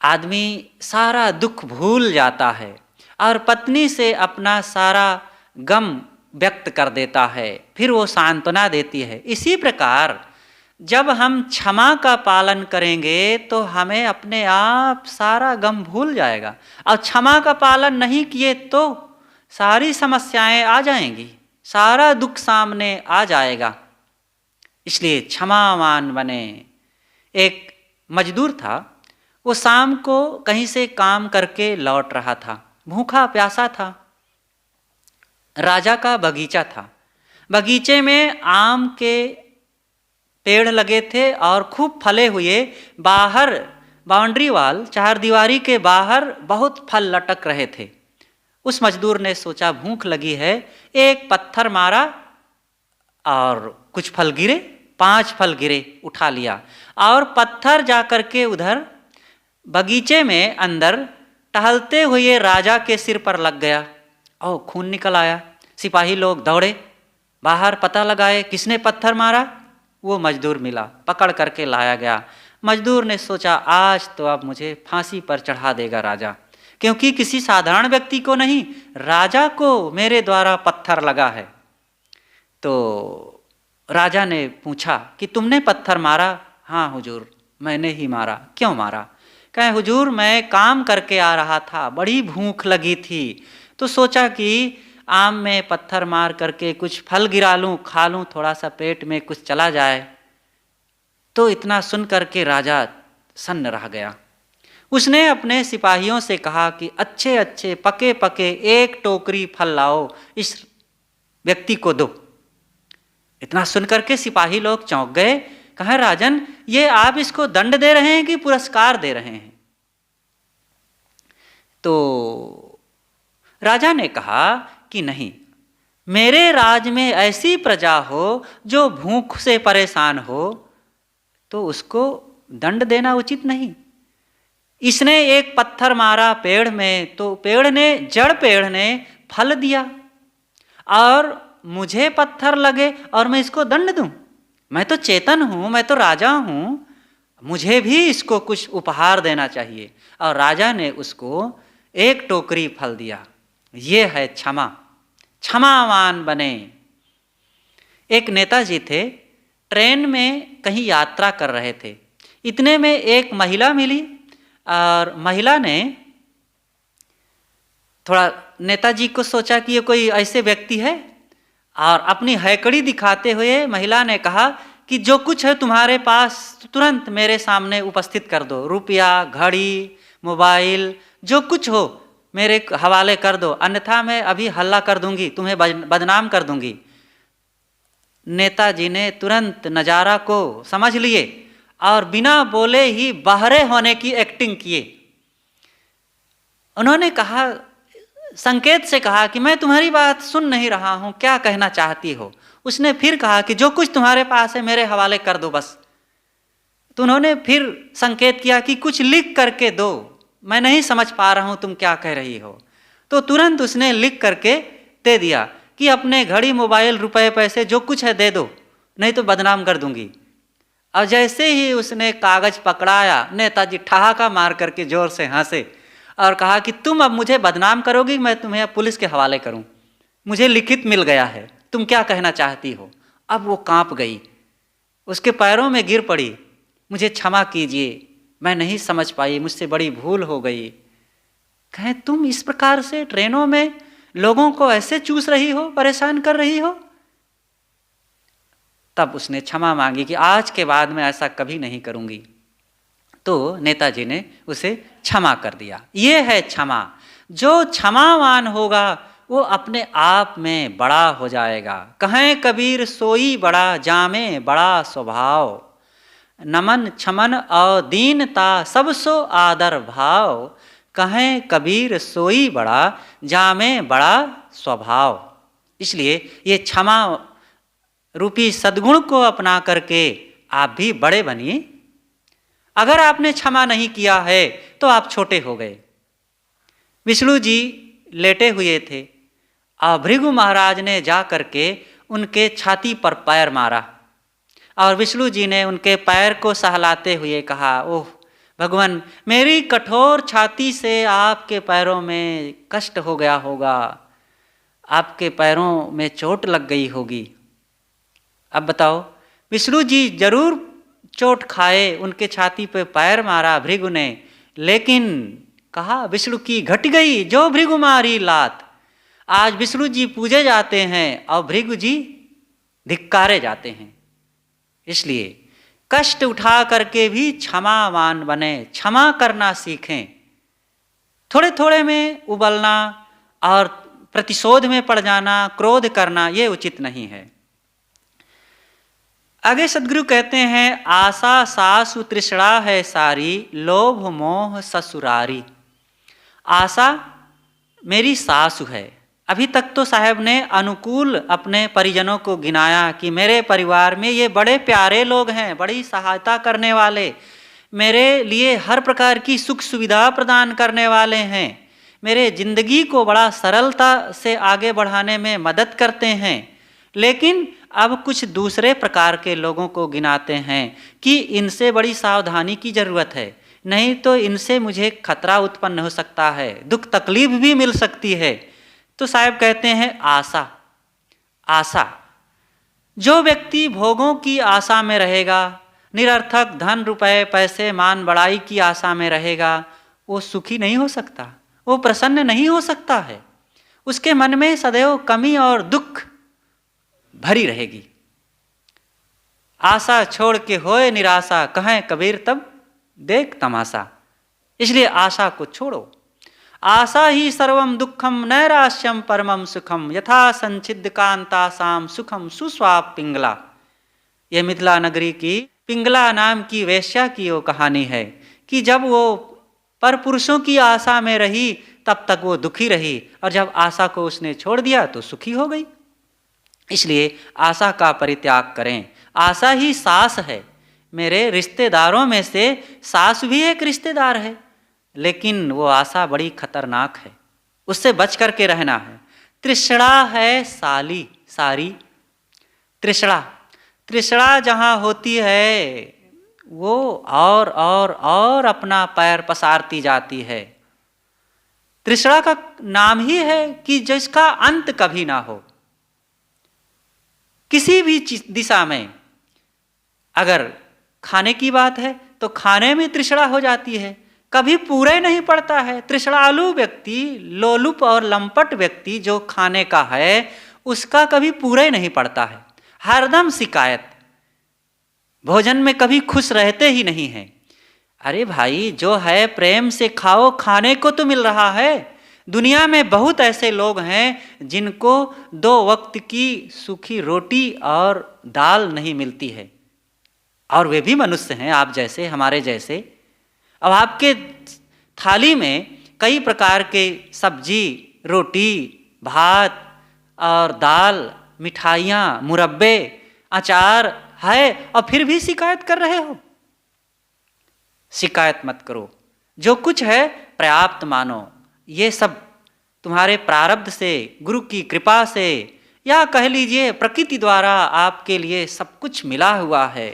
आदमी सारा दुख भूल जाता है और पत्नी से अपना सारा गम व्यक्त कर देता है, फिर वो सांत्वना देती है। इसी प्रकार जब हम क्षमा का पालन करेंगे तो हमें अपने आप सारा गम भूल जाएगा, और क्षमा का पालन नहीं किए तो सारी समस्याएं आ जाएंगी, सारा दुख सामने आ जाएगा। इसलिए क्षमावान बने। एक मजदूर था, वो शाम को कहीं से काम करके लौट रहा था, भूखा प्यासा था। राजा का बगीचा था, बगीचे में आम के पेड़ लगे थे और खूब फले हुए। बाहर बाउंड्री वाल, चार दीवारी के बाहर बहुत फल लटक रहे थे। उस मजदूर ने सोचा भूख लगी है, एक पत्थर मारा और कुछ फल गिरे, 5 फल गिरे, उठा लिया और पत्थर जाकर के उधर बगीचे में अंदर टहलते हुए राजा के सिर पर लग गया और खून निकल आया। सिपाही लोग दौड़े बाहर, पता लगाए किसने पत्थर मारा। वो मजदूर मिला, पकड़ करके लाया गया। मजदूर ने सोचा आज तो अब मुझे फांसी पर चढ़ा देगा राजा, क्योंकि किसी साधारण व्यक्ति को नहीं, राजा को मेरे द्वारा पत्थर लगा है। तो राजा ने पूछा कि तुमने पत्थर मारा? हाँ हुजूर, मैंने ही मारा। क्यों मारा? कहे हुजूर मैं काम करके आ रहा था, बड़ी भूख लगी थी, तो सोचा कि आम में पत्थर मार करके कुछ फल गिरा लूँ, खा लूँ, थोड़ा सा पेट में कुछ चला जाए। तो इतना सुन करके राजा सन्न रह गया। उसने अपने सिपाहियों से कहा कि अच्छे अच्छे पके पके 1 टोकरी फल लाओ, इस व्यक्ति को दो। इतना सुन करके सिपाही लोग चौंक गए। कहा राजन, ये आप इसको दंड दे रहे हैं कि पुरस्कार दे रहे हैं? तो राजा ने कहा कि नहीं, मेरे राज में ऐसी प्रजा हो जो भूख से परेशान हो तो उसको दंड देना उचित नहीं। इसने एक पत्थर मारा पेड़ में, तो जड़ पेड़ ने फल दिया और मुझे पत्थर लगे और मैं इसको दंड दूं? मैं तो चेतन हूं, मैं तो राजा हूं, मुझे भी इसको कुछ उपहार देना चाहिए। और राजा ने उसको 1 टोकरी फल दिया। ये है क्षमा। क्षमावान बने। एक नेताजी थे, ट्रेन में कहीं यात्रा कर रहे थे। इतने में एक महिला मिली और महिला ने थोड़ा नेताजी को सोचा कि ये कोई ऐसे व्यक्ति है, और अपनी हैकड़ी दिखाते हुए महिला ने कहा कि जो कुछ है तुम्हारे पास तुरंत मेरे सामने उपस्थित कर दो, रुपया, घड़ी, मोबाइल, जो कुछ हो मेरे हवाले कर दो, अन्यथा मैं अभी हल्ला कर दूंगी, तुम्हें बदनाम कर दूंगी। नेताजी ने तुरंत नज़ारा को समझ लिए और बिना बोले ही बहरे होने की एक्टिंग किए। उन्होंने कहा, संकेत से कहा कि मैं तुम्हारी बात सुन नहीं रहा हूं, क्या कहना चाहती हो? उसने फिर कहा कि जो कुछ तुम्हारे पास है मेरे हवाले कर दो बस। तो उन्होंने फिर संकेत किया कि कुछ लिख करके दो, मैं नहीं समझ पा रहा हूं तुम क्या कह रही हो। तो तुरंत उसने लिख करके दे दिया कि अपने घड़ी, मोबाइल, रुपए, पैसे जो कुछ है दे दो, नहीं तो बदनाम कर दूंगी। और जैसे ही उसने कागज पकड़ाया, नेताजी ठहाका मार करके जोर से हंसे और कहा कि तुम अब मुझे बदनाम करोगी, मैं तुम्हें अब पुलिस के हवाले करूं। मुझे लिखित मिल गया है, तुम क्या कहना चाहती हो। अब वो कांप गई, उसके पैरों में गिर पड़ी, मुझे क्षमा कीजिए, मैं नहीं समझ पाई, मुझसे बड़ी भूल हो गई। कहें तुम इस प्रकार से ट्रेनों में लोगों को ऐसे चूस रही हो, परेशान कर रही हो। तब उसने क्षमा मांगी कि आज के बाद मैं ऐसा कभी नहीं करूंगी। तो नेताजी ने उसे क्षमा कर दिया। ये है क्षमा। जो क्षमावान होगा वो अपने आप में बड़ा हो जाएगा। कहें कबीर सोई बड़ा, जामे बड़ा स्वभाव, नमन क्षमन और दीनता सब सो आदर भाव। कहें कबीर सोई बड़ा, जामे बड़ा स्वभाव। इसलिए ये क्षमा रूपी सद्गुण को अपना करके आप भी बड़े बनिए। अगर आपने क्षमा नहीं किया है तो आप छोटे हो गए। विष्णु जी लेटे हुए थे और भृगु महाराज ने जा करके उनके छाती पर पैर मारा और विष्णु जी ने उनके पैर को सहलाते हुए कहा, ओह भगवान, मेरी कठोर छाती से आपके पैरों में कष्ट हो गया होगा, आपके पैरों में चोट लग गई होगी। अब बताओ, विष्णु जी जरूर चोट खाए, उनके छाती पे पैर मारा भृगु ने, लेकिन कहा विष्णु की घट गई जो भृगु मारी लात। आज विष्णु जी पूजे जाते हैं और भृगु जी धिक्कारे जाते हैं। इसलिए कष्ट उठा करके भी क्षमावान बने, क्षमा करना सीखें। थोड़े थोड़े में उबलना और प्रतिशोध में पड़ जाना, क्रोध करना, ये उचित नहीं है। आगे सदगुरु कहते हैं, आशा सासु तृष्णा है सारी, लोभ मोह ससुरारी। आशा मेरी सासु है। अभी तक तो साहब ने अनुकूल अपने परिजनों को गिनाया कि मेरे परिवार में ये बड़े प्यारे लोग हैं, बड़ी सहायता करने वाले, मेरे लिए हर प्रकार की सुख सुविधा प्रदान करने वाले हैं, मेरे जिंदगी को बड़ा सरलता से आगे बढ़ाने में मदद करते हैं। लेकिन अब कुछ दूसरे प्रकार के लोगों को गिनाते हैं कि इनसे बड़ी सावधानी की जरूरत है, नहीं तो इनसे मुझे खतरा उत्पन्न हो सकता है, दुख तकलीफ भी मिल सकती है। तो साहब कहते हैं आशा, आशा, जो व्यक्ति भोगों की आशा में रहेगा, निरर्थक धन रुपए पैसे मान बड़ाई की आशा में रहेगा, वो सुखी नहीं हो सकता, वो प्रसन्न नहीं हो सकता है। उसके मन में सदैव कमी और दुख भरी रहेगी। आशा छोड़ के होए निराशा, कहें कबीर तब देख तमाशा। इसलिए आशा को छोड़ो। आशा ही सर्वम दुखम नैराश्यम परमम सुखम, यथा संचिद कांतासाम सुखम सुस्वाप पिंगला। यह मिथिला नगरी की पिंगला नाम की वेश्या की वो कहानी है कि जब वो पर पुरुषों की आशा में रही तब तक वो दुखी रही, और जब आशा को उसने छोड़ दिया तो सुखी हो गई। इसलिए आशा का परित्याग करें। आशा ही सास है। मेरे रिश्तेदारों में से सास भी एक रिश्तेदार है, लेकिन वो आशा बड़ी खतरनाक है, उससे बच करके रहना है। तृष्णा है साली सारी। तृष्णा, तृष्णा जहाँ होती है वो और अपना पैर पसारती जाती है। तृष्णा का नाम ही है कि जिसका अंत कभी ना हो। किसी भी दिशा में अगर खाने की बात है तो खाने में तृष्णा हो जाती है, कभी पूरे नहीं पड़ता है। तृष्णालु व्यक्ति, लोलुप और लंपट व्यक्ति जो खाने का है उसका कभी पूरे नहीं पड़ता है, हरदम शिकायत, भोजन में कभी खुश रहते ही नहीं है। अरे भाई, जो है प्रेम से खाओ, खाने को तो मिल रहा है। दुनिया में बहुत ऐसे लोग हैं जिनको 2 वक्त की सूखी रोटी और दाल नहीं मिलती है, और वे भी मनुष्य हैं, आप जैसे, हमारे जैसे। अब आपके थाली में कई प्रकार के सब्जी, रोटी, भात और दाल, मिठाइयाँ, मुरब्बे, अचार है, और फिर भी शिकायत कर रहे हो। शिकायत मत करो। जो कुछ है पर्याप्त मानो। ये सब तुम्हारे प्रारब्ध से, गुरु की कृपा से, या कह लीजिए प्रकृति द्वारा आपके लिए सब कुछ मिला हुआ है।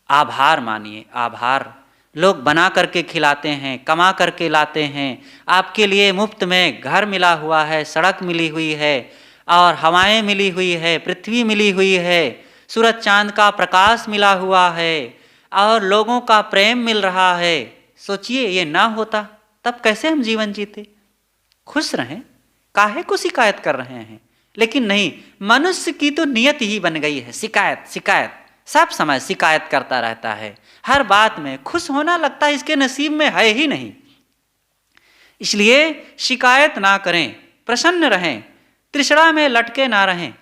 आभार मानिए, आभार। लोग बना करके खिलाते हैं, कमा करके लाते हैं। आपके लिए मुफ्त में घर मिला हुआ है, सड़क मिली हुई है और हवाएं मिली हुई है, पृथ्वी मिली हुई है, सूरज चांद का प्रकाश मिला हुआ है और लोगों का प्रेम मिल रहा है। सोचिए, ये ना होता तब कैसे हम जीवन जीते? खुश रहें, काहे को शिकायत कर रहे हैं? लेकिन नहीं, मनुष्य की तो नियत ही बन गई है शिकायत शिकायत, सब समय शिकायत करता रहता है। हर बात में खुश होना लगता है इसके नसीब में है ही नहीं। इसलिए शिकायत ना करें, प्रसन्न रहें, तृष्णा में लटके ना रहें।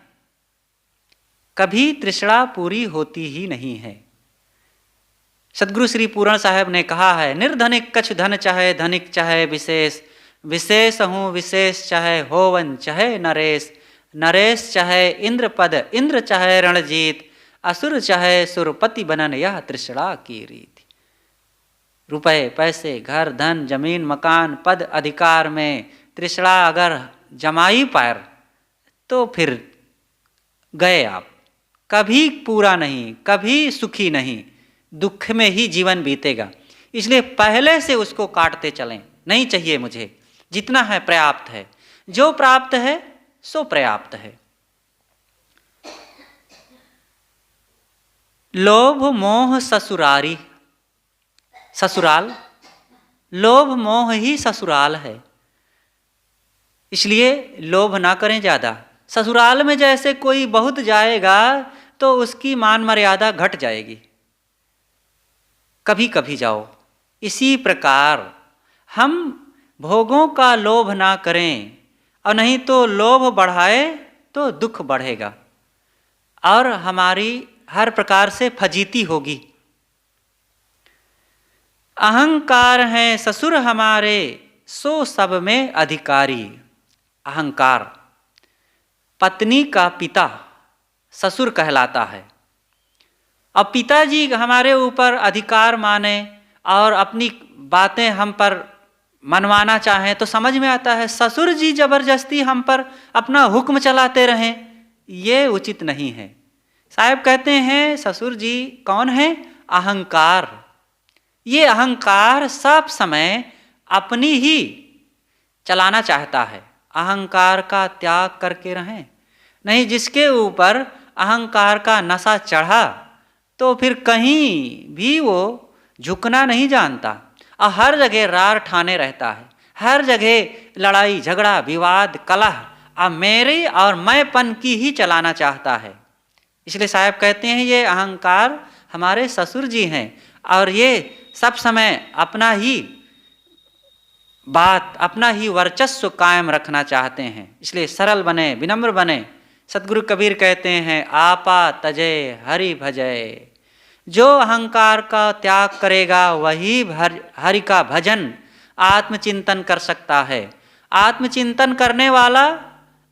कभी तृष्णा पूरी होती ही नहीं है। सदगुरु श्री पूरण साहब ने कहा है, निर्धनिक कछु धन चाहे, धनिक चाहे विशेष, विशेष हूँ विशेष चाहे होवन चाहे नरेश, नरेश चाहे इंद्र पद, इंद्र चाहे रणजीत, असुर चाहे सुरपति बनन यह तृष्णा की रीति। रुपए पैसे घर धन जमीन मकान पद अधिकार में तृष्णा अगर जमाई पैर तो फिर गए आप, कभी पूरा नहीं, कभी सुखी नहीं, दुख में ही जीवन बीतेगा। इसलिए पहले से उसको काटते चलें। नहीं चाहिए मुझे, जितना है पर्याप्त है, जो प्राप्त है सो पर्याप्त है। लोभ मोह ससुरारी, ससुराल, लोभ मोह ही ससुराल है। इसलिए लोभ ना करें ज़्यादा। ससुराल में जैसे कोई बहुत जाएगा तो उसकी मान मर्यादा घट जाएगी, कभी कभी जाओ। इसी प्रकार हम भोगों का लोभ ना करें, और नहीं तो लोभ बढ़ाए तो दुख बढ़ेगा और हमारी हर प्रकार से फजीती होगी। अहंकार है ससुर हमारे, सो सब में अधिकारी। अहंकार पत्नी का पिता ससुर कहलाता है। अब पिताजी हमारे ऊपर अधिकार माने और अपनी बातें हम पर मनवाना चाहें तो समझ में आता है। ससुर जी जबरदस्ती हम पर अपना हुक्म चलाते रहें, ये उचित नहीं है। साहब कहते हैं ससुर जी कौन है? अहंकार। ये अहंकार सब समय अपनी ही चलाना चाहता है। अहंकार का त्याग करके रहें। नहीं, जिसके ऊपर अहंकार का नशा चढ़ा तो फिर कहीं भी वो झुकना नहीं जानता और हर जगह रार ठाने रहता है। हर जगह लड़ाई झगड़ा विवाद कलह अब मेरे और मैंपन की ही चलाना चाहता है। इसलिए साहब कहते हैं ये अहंकार हमारे ससुर जी हैं और ये सब समय अपना ही बात, अपना ही वर्चस्व कायम रखना चाहते हैं। इसलिए सरल बने, विनम्र बने। सतगुरु कबीर कहते हैं आपा तजय हरि भजय। जो अहंकार का त्याग करेगा वही हरि का भजन आत्मचिंतन कर सकता है। आत्मचिंतन करने वाला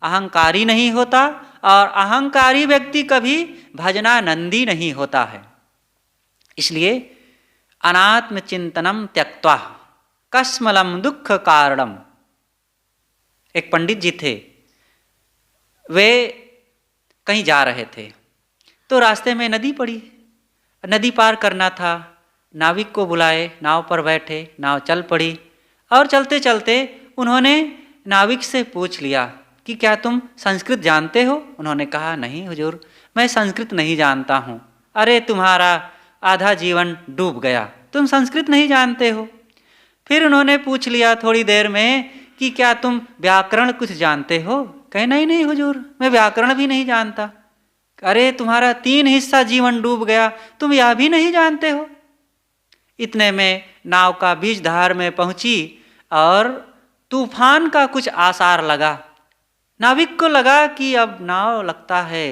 अहंकारी नहीं होता और अहंकारी व्यक्ति कभी भजनानंदी नहीं होता है। इसलिए अनात्मचिंतनम त्यक्त्वा कस्मलम दुख कारणम। एक पंडित जी थे, वे कहीं जा रहे थे तो रास्ते में नदी पड़ी, नदी पार करना था। नाविक को बुलाए, नाव पर बैठे, नाव चल पड़ी और चलते चलते उन्होंने नाविक से पूछ लिया कि क्या तुम संस्कृत जानते हो? उन्होंने कहा नहीं हुजूर, मैं संस्कृत नहीं जानता हूँ। अरे तुम्हारा आधा जीवन डूब गया, तुम संस्कृत नहीं जानते हो। फिर उन्होंने पूछ लिया थोड़ी देर में कि क्या तुम व्याकरण कुछ जानते हो? कहे नहीं नहीं हुजूर, मैं व्याकरण भी नहीं जानता। अरे तुम्हारा 3 हिस्सा जीवन डूब गया, तुम यह भी नहीं जानते हो। इतने में नाव का बीच धार में पहुंची और तूफान का कुछ आसार लगा। नाविक को लगा कि अब नाव लगता है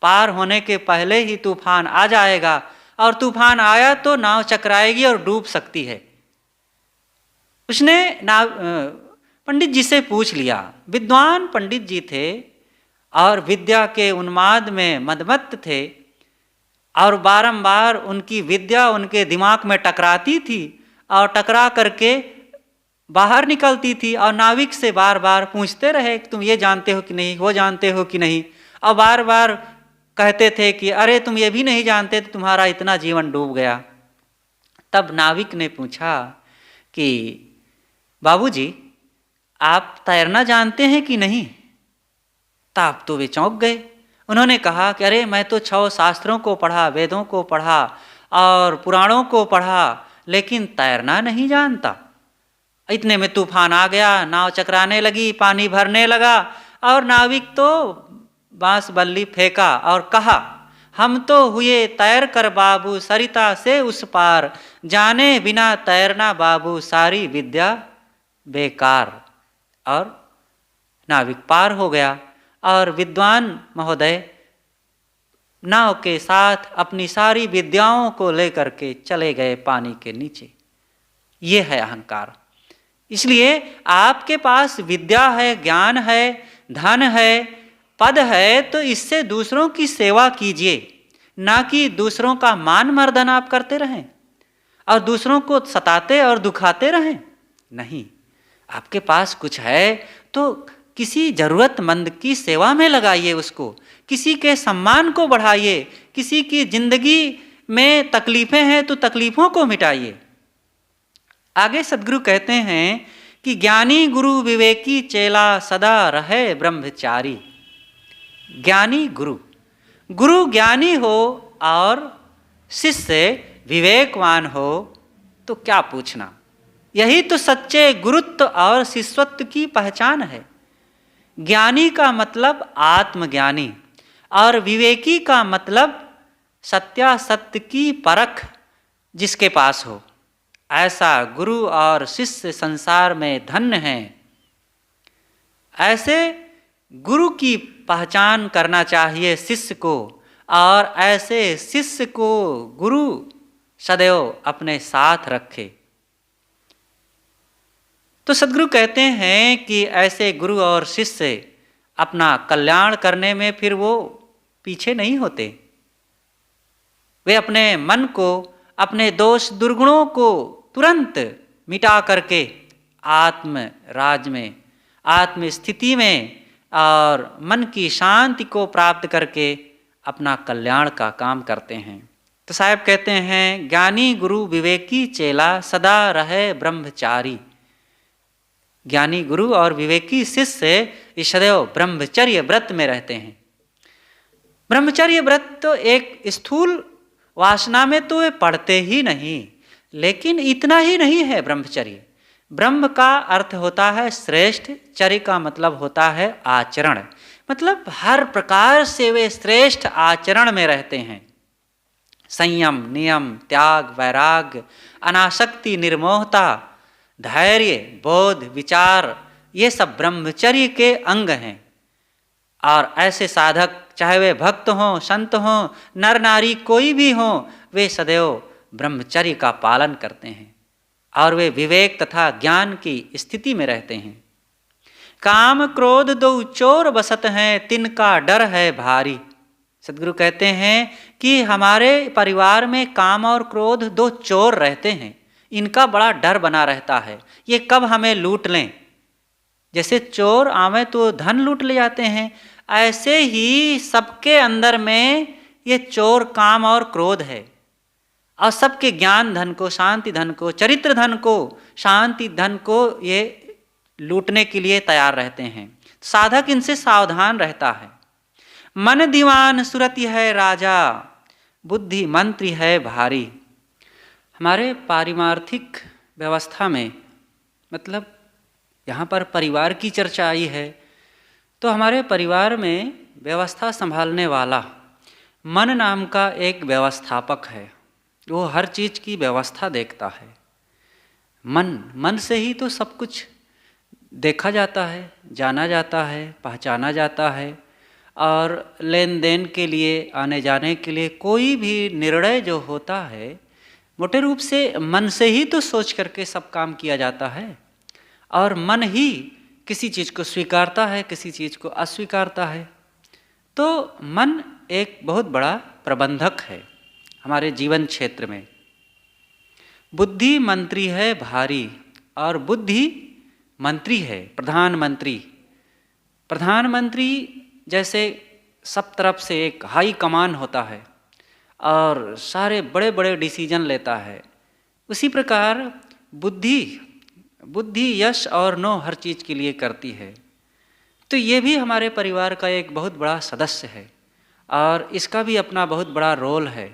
पार होने के पहले ही तूफान आ जाएगा और तूफान आया तो नाव चकराएगी और डूब सकती है। उसने पंडित जी से पूछ लिया। विद्वान पंडित जी थे और विद्या के उन्माद में मदमत्त थे और बारंबार उनकी विद्या उनके दिमाग में टकराती थी और टकरा करके बाहर निकलती थी और नाविक से बार बार पूछते रहे तुम ये जानते हो कि नहीं, वो जानते हो कि नहीं, और बार बार कहते थे कि अरे तुम ये भी नहीं जानते तो तुम्हारा इतना जीवन डूब गया। तब नाविक ने पूछा कि बाबूजी, आप तैरना जानते हैं कि नहीं? तब तो वे चौंक गए। उन्होंने कहा कि अरे, मैं तो 6 शास्त्रों को पढ़ा, वेदों को पढ़ा और पुराणों को पढ़ा, लेकिन तैरना नहीं जानता। इतने में तूफान आ गया, नाव चकराने लगी, पानी भरने लगा और नाविक तो बांस बल्ली फेंका और कहा, हम तो हुए तैर कर बाबू सरिता से उस पार, जाने बिना तैरना बाबू सारी विद्या बेकार। और नाविक पार हो गया और विद्वान महोदय नाव के साथ अपनी सारी विद्याओं को लेकर के चले गए पानी के नीचे। ये है अहंकार। इसलिए आपके पास विद्या है, ज्ञान है, धन है, पद है, तो इससे दूसरों की सेवा कीजिए, ना कि दूसरों का मान मर्दन आप करते रहें और दूसरों को सताते और दुखाते रहें। नहीं, आपके पास कुछ है तो किसी जरूरतमंद की सेवा में लगाइए उसको, किसी के सम्मान को बढ़ाइए, किसी की जिंदगी में तकलीफें हैं तो तकलीफों को मिटाइए। आगे सद्गुरु कहते हैं कि ज्ञानी गुरु विवेकी चेला सदा रहे ब्रह्मचारी। ज्ञानी गुरु, गुरु ज्ञानी हो और शिष्य विवेकवान हो तो क्या पूछना। यही तो सच्चे गुरुत्व और शिष्यत्व की पहचान है। ज्ञानी का मतलब आत्मज्ञानी और विवेकी का मतलब सत्यासत्य की परख जिसके पास हो, ऐसा गुरु और शिष्य संसार में धन्य हैं। ऐसे गुरु की पहचान करना चाहिए शिष्य को, और ऐसे शिष्य को गुरु सदैव अपने साथ रखे। तो सद्गुरु कहते हैं कि ऐसे गुरु और शिष्य अपना कल्याण करने में फिर वो पीछे नहीं होते। वे अपने मन को, अपने दोष दुर्गुणों को तुरंत मिटा करके आत्म राज में, आत्म स्थिति में और मन की शांति को प्राप्त करके अपना कल्याण का काम करते हैं। तो साहब कहते हैं, ज्ञानी गुरु विवेकी चेला सदा रहे ब्रह्मचारी। ज्ञानी गुरु और विवेकी शिष्य सदैव ब्रह्मचर्य व्रत में रहते हैं। ब्रह्मचर्य व्रत तो एक स्थूल वासना में तो वे पढ़ते ही नहीं, लेकिन इतना ही नहीं है ब्रह्मचर्य। ब्रह्म का अर्थ होता है श्रेष्ठ, चर्य का मतलब होता है आचरण, मतलब हर प्रकार से वे श्रेष्ठ आचरण में रहते हैं। संयम, नियम, त्याग, वैराग्य, अनासक्ति, निर्मोहता, धैर्य, बोध, विचार, ये सब ब्रह्मचर्य के अंग हैं। और ऐसे साधक, चाहे वे भक्त हों, संत हों, नर नारी कोई भी हों, वे सदैव ब्रह्मचर्य का पालन करते हैं और वे विवेक तथा ज्ञान की स्थिति में रहते हैं। काम क्रोध दो चोर बसत हैं, तिनका डर है भारी। सद्गुरु कहते हैं कि हमारे परिवार में काम और क्रोध दो चोर रहते हैं, इनका बड़ा डर बना रहता है, ये कब हमें लूट लें। जैसे चोर आवे तो धन लूट ले जाते हैं, ऐसे ही सबके अंदर में ये चोर काम और क्रोध है, और सबके ज्ञान धन को, शांति धन को, चरित्र धन को, शांति धन को ये लूटने के लिए तैयार रहते हैं। साधक इनसे सावधान रहता है। मन दीवान सुरति है राजा, बुद्धि मंत्री है भारी। हमारे पारिमार्थिक व्यवस्था में, मतलब यहाँ पर परिवार की चर्चा आई है, तो हमारे परिवार में व्यवस्था संभालने वाला मन नाम का एक व्यवस्थापक है। वो हर चीज़ की व्यवस्था देखता है। मन से ही तो सब कुछ देखा जाता है, जाना जाता है, पहचाना जाता है, और लेन देन के लिए, आने जाने के लिए कोई भी निर्णय जो होता है मोटे रूप से मन से ही तो सोच करके सब काम किया जाता है। और मन ही किसी चीज़ को स्वीकारता है, किसी चीज़ को अस्वीकारता है। तो मन एक बहुत बड़ा प्रबंधक है हमारे जीवन क्षेत्र में। बुद्धि मंत्री है भारी, और बुद्धि मंत्री है, प्रधानमंत्री। प्रधानमंत्री जैसे सब तरफ से एक हाई कमान होता है और सारे बड़े बड़े डिसीजन लेता है, उसी प्रकार बुद्धि यश और नो हर चीज़ के लिए करती है। तो ये भी हमारे परिवार का एक बहुत बड़ा सदस्य है और इसका भी अपना बहुत बड़ा रोल है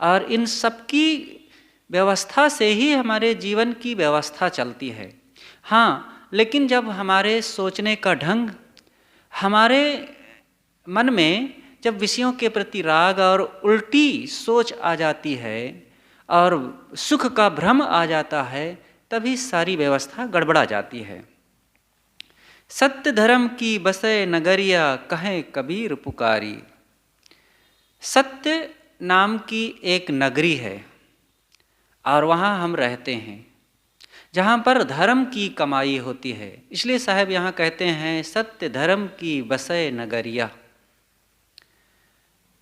और इन सब की व्यवस्था से ही हमारे जीवन की व्यवस्था चलती है। हाँ, लेकिन जब हमारे सोचने का ढंग, हमारे मन में जब विषयों के प्रति राग और उल्टी सोच आ जाती है और सुख का भ्रम आ जाता है, तभी सारी व्यवस्था गड़बड़ा जाती है। सत्य धर्म की बसे नगरिया कहें कबीर पुकारी। सत्य नाम की एक नगरी है और वहाँ हम रहते हैं जहाँ पर धर्म की कमाई होती है। इसलिए साहब यहाँ कहते हैं सत्य धर्म की बसे नगरिया।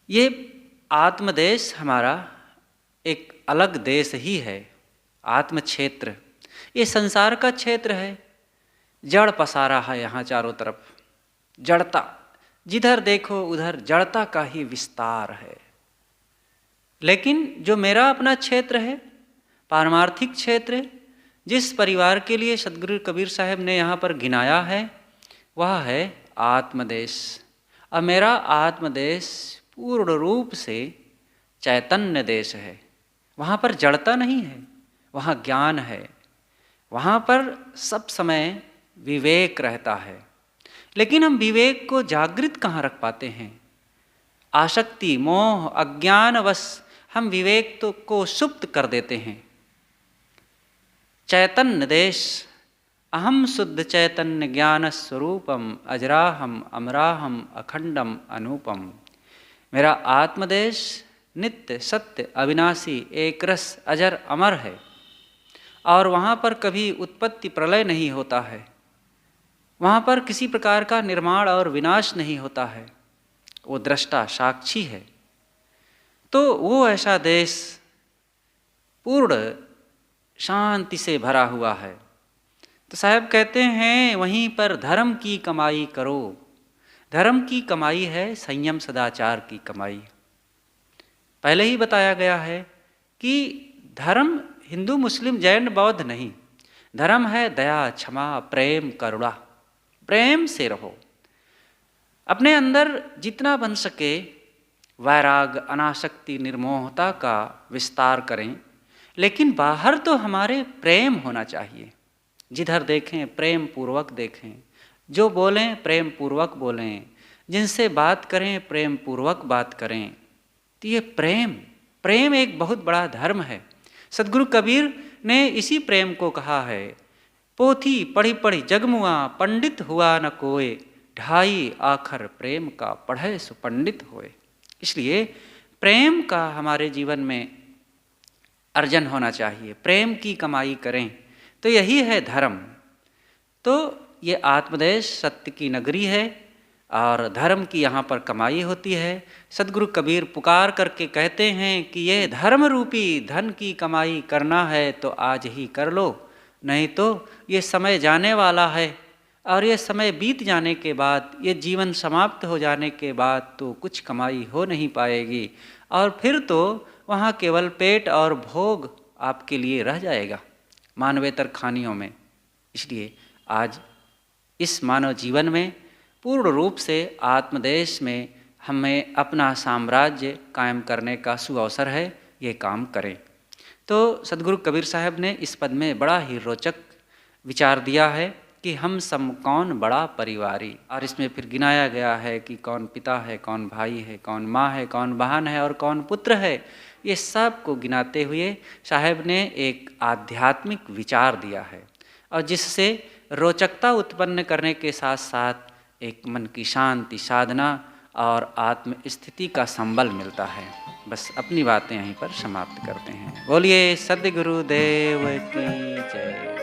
ये आत्मदेश हमारा एक अलग देश ही है। आत्म क्षेत्र ये संसार का क्षेत्र है। जड़ पसारा है यहाँ चारों तरफ, जड़ता, जिधर देखो उधर जड़ता का ही विस्तार है। लेकिन जो मेरा अपना क्षेत्र है, पारमार्थिक क्षेत्र, जिस परिवार के लिए सदगुरु कबीर साहब ने यहाँ पर गिनाया है, वह है आत्मदेश। और मेरा आत्मदेश पूर्ण रूप से चैतन्य देश है। वहाँ पर जड़ता नहीं है, वहाँ ज्ञान है, वहाँ पर सब समय विवेक रहता है। लेकिन हम विवेक को जागृत कहाँ रख पाते हैं? आसक्ति, मोह, अज्ञानवश हम विवेक को सुप्त कर देते हैं। चैतन्य देश, अहम शुद्ध चैतन्य ज्ञान स्वरूपम अजराहम अमराहम अखंडम अनूपम। मेरा आत्मदेश नित्य सत्य अविनाशी एक रस अजर अमर है और वहाँ पर कभी उत्पत्ति प्रलय नहीं होता है। वहाँ पर किसी प्रकार का निर्माण और विनाश नहीं होता है। वो दृष्टा साक्षी है। तो वो ऐसा देश पूर्ण शांति से भरा हुआ है। तो साहब कहते हैं वहीं पर धर्म की कमाई करो। धर्म की कमाई है संयम सदाचार की कमाई। पहले ही बताया गया है कि धर्म हिंदू मुस्लिम जैन बौद्ध नहीं, धर्म है दया क्षमा प्रेम करुणा। प्रेम से रहो, अपने अंदर जितना बन सके वैराग अनासक्ति निर्मोहता का विस्तार करें। लेकिन बाहर तो हमारे प्रेम होना चाहिए। जिधर देखें प्रेम पूर्वक देखें, जो बोलें प्रेम पूर्वक बोलें, जिनसे बात करें प्रेम पूर्वक बात करें। तो ये प्रेम एक बहुत बड़ा धर्म है। सदगुरु कबीर ने इसी प्रेम को कहा है, पोथी पढ़ी पढ़ी जगमुआ पंडित हुआ न कोय, ढाई आखर प्रेम का पढ़े सो पंडित होए। इसलिए प्रेम का हमारे जीवन में अर्जन होना चाहिए, प्रेम की कमाई करें, तो यही है धर्म। तो ये आत्मदेश सत्य की नगरी है और धर्म की यहाँ पर कमाई होती है। सदगुरु कबीर पुकार करके कहते हैं कि ये धर्म रूपी धन की कमाई करना है तो आज ही कर लो, नहीं तो ये समय जाने वाला है और ये समय बीत जाने के बाद, ये जीवन समाप्त हो जाने के बाद तो कुछ कमाई हो नहीं पाएगी और फिर तो वहाँ केवल पेट और भोग आपके लिए रह जाएगा मानवेतर खानियों में। इसलिए आज इस मानव जीवन में पूर्ण रूप से आत्मदेश में हमें अपना साम्राज्य कायम करने का सुअवसर है, ये काम करें। तो सदगुरु कबीर साहब ने इस पद में बड़ा ही रोचक विचार दिया है कि हम सब कौन बड़ा परिवारी, और इसमें फिर गिनाया गया है कि कौन पिता है, कौन भाई है, कौन माँ है, कौन बहन है और कौन पुत्र है। ये सब को गिनाते हुए साहब ने एक आध्यात्मिक विचार दिया है और जिससे रोचकता उत्पन्न करने के साथ साथ एक मन की शांति साधना और आत्म स्थिति का संबल मिलता है। बस अपनी बातें यहीं पर समाप्त करते हैं। बोलिए सद्गुरुदेव की जय।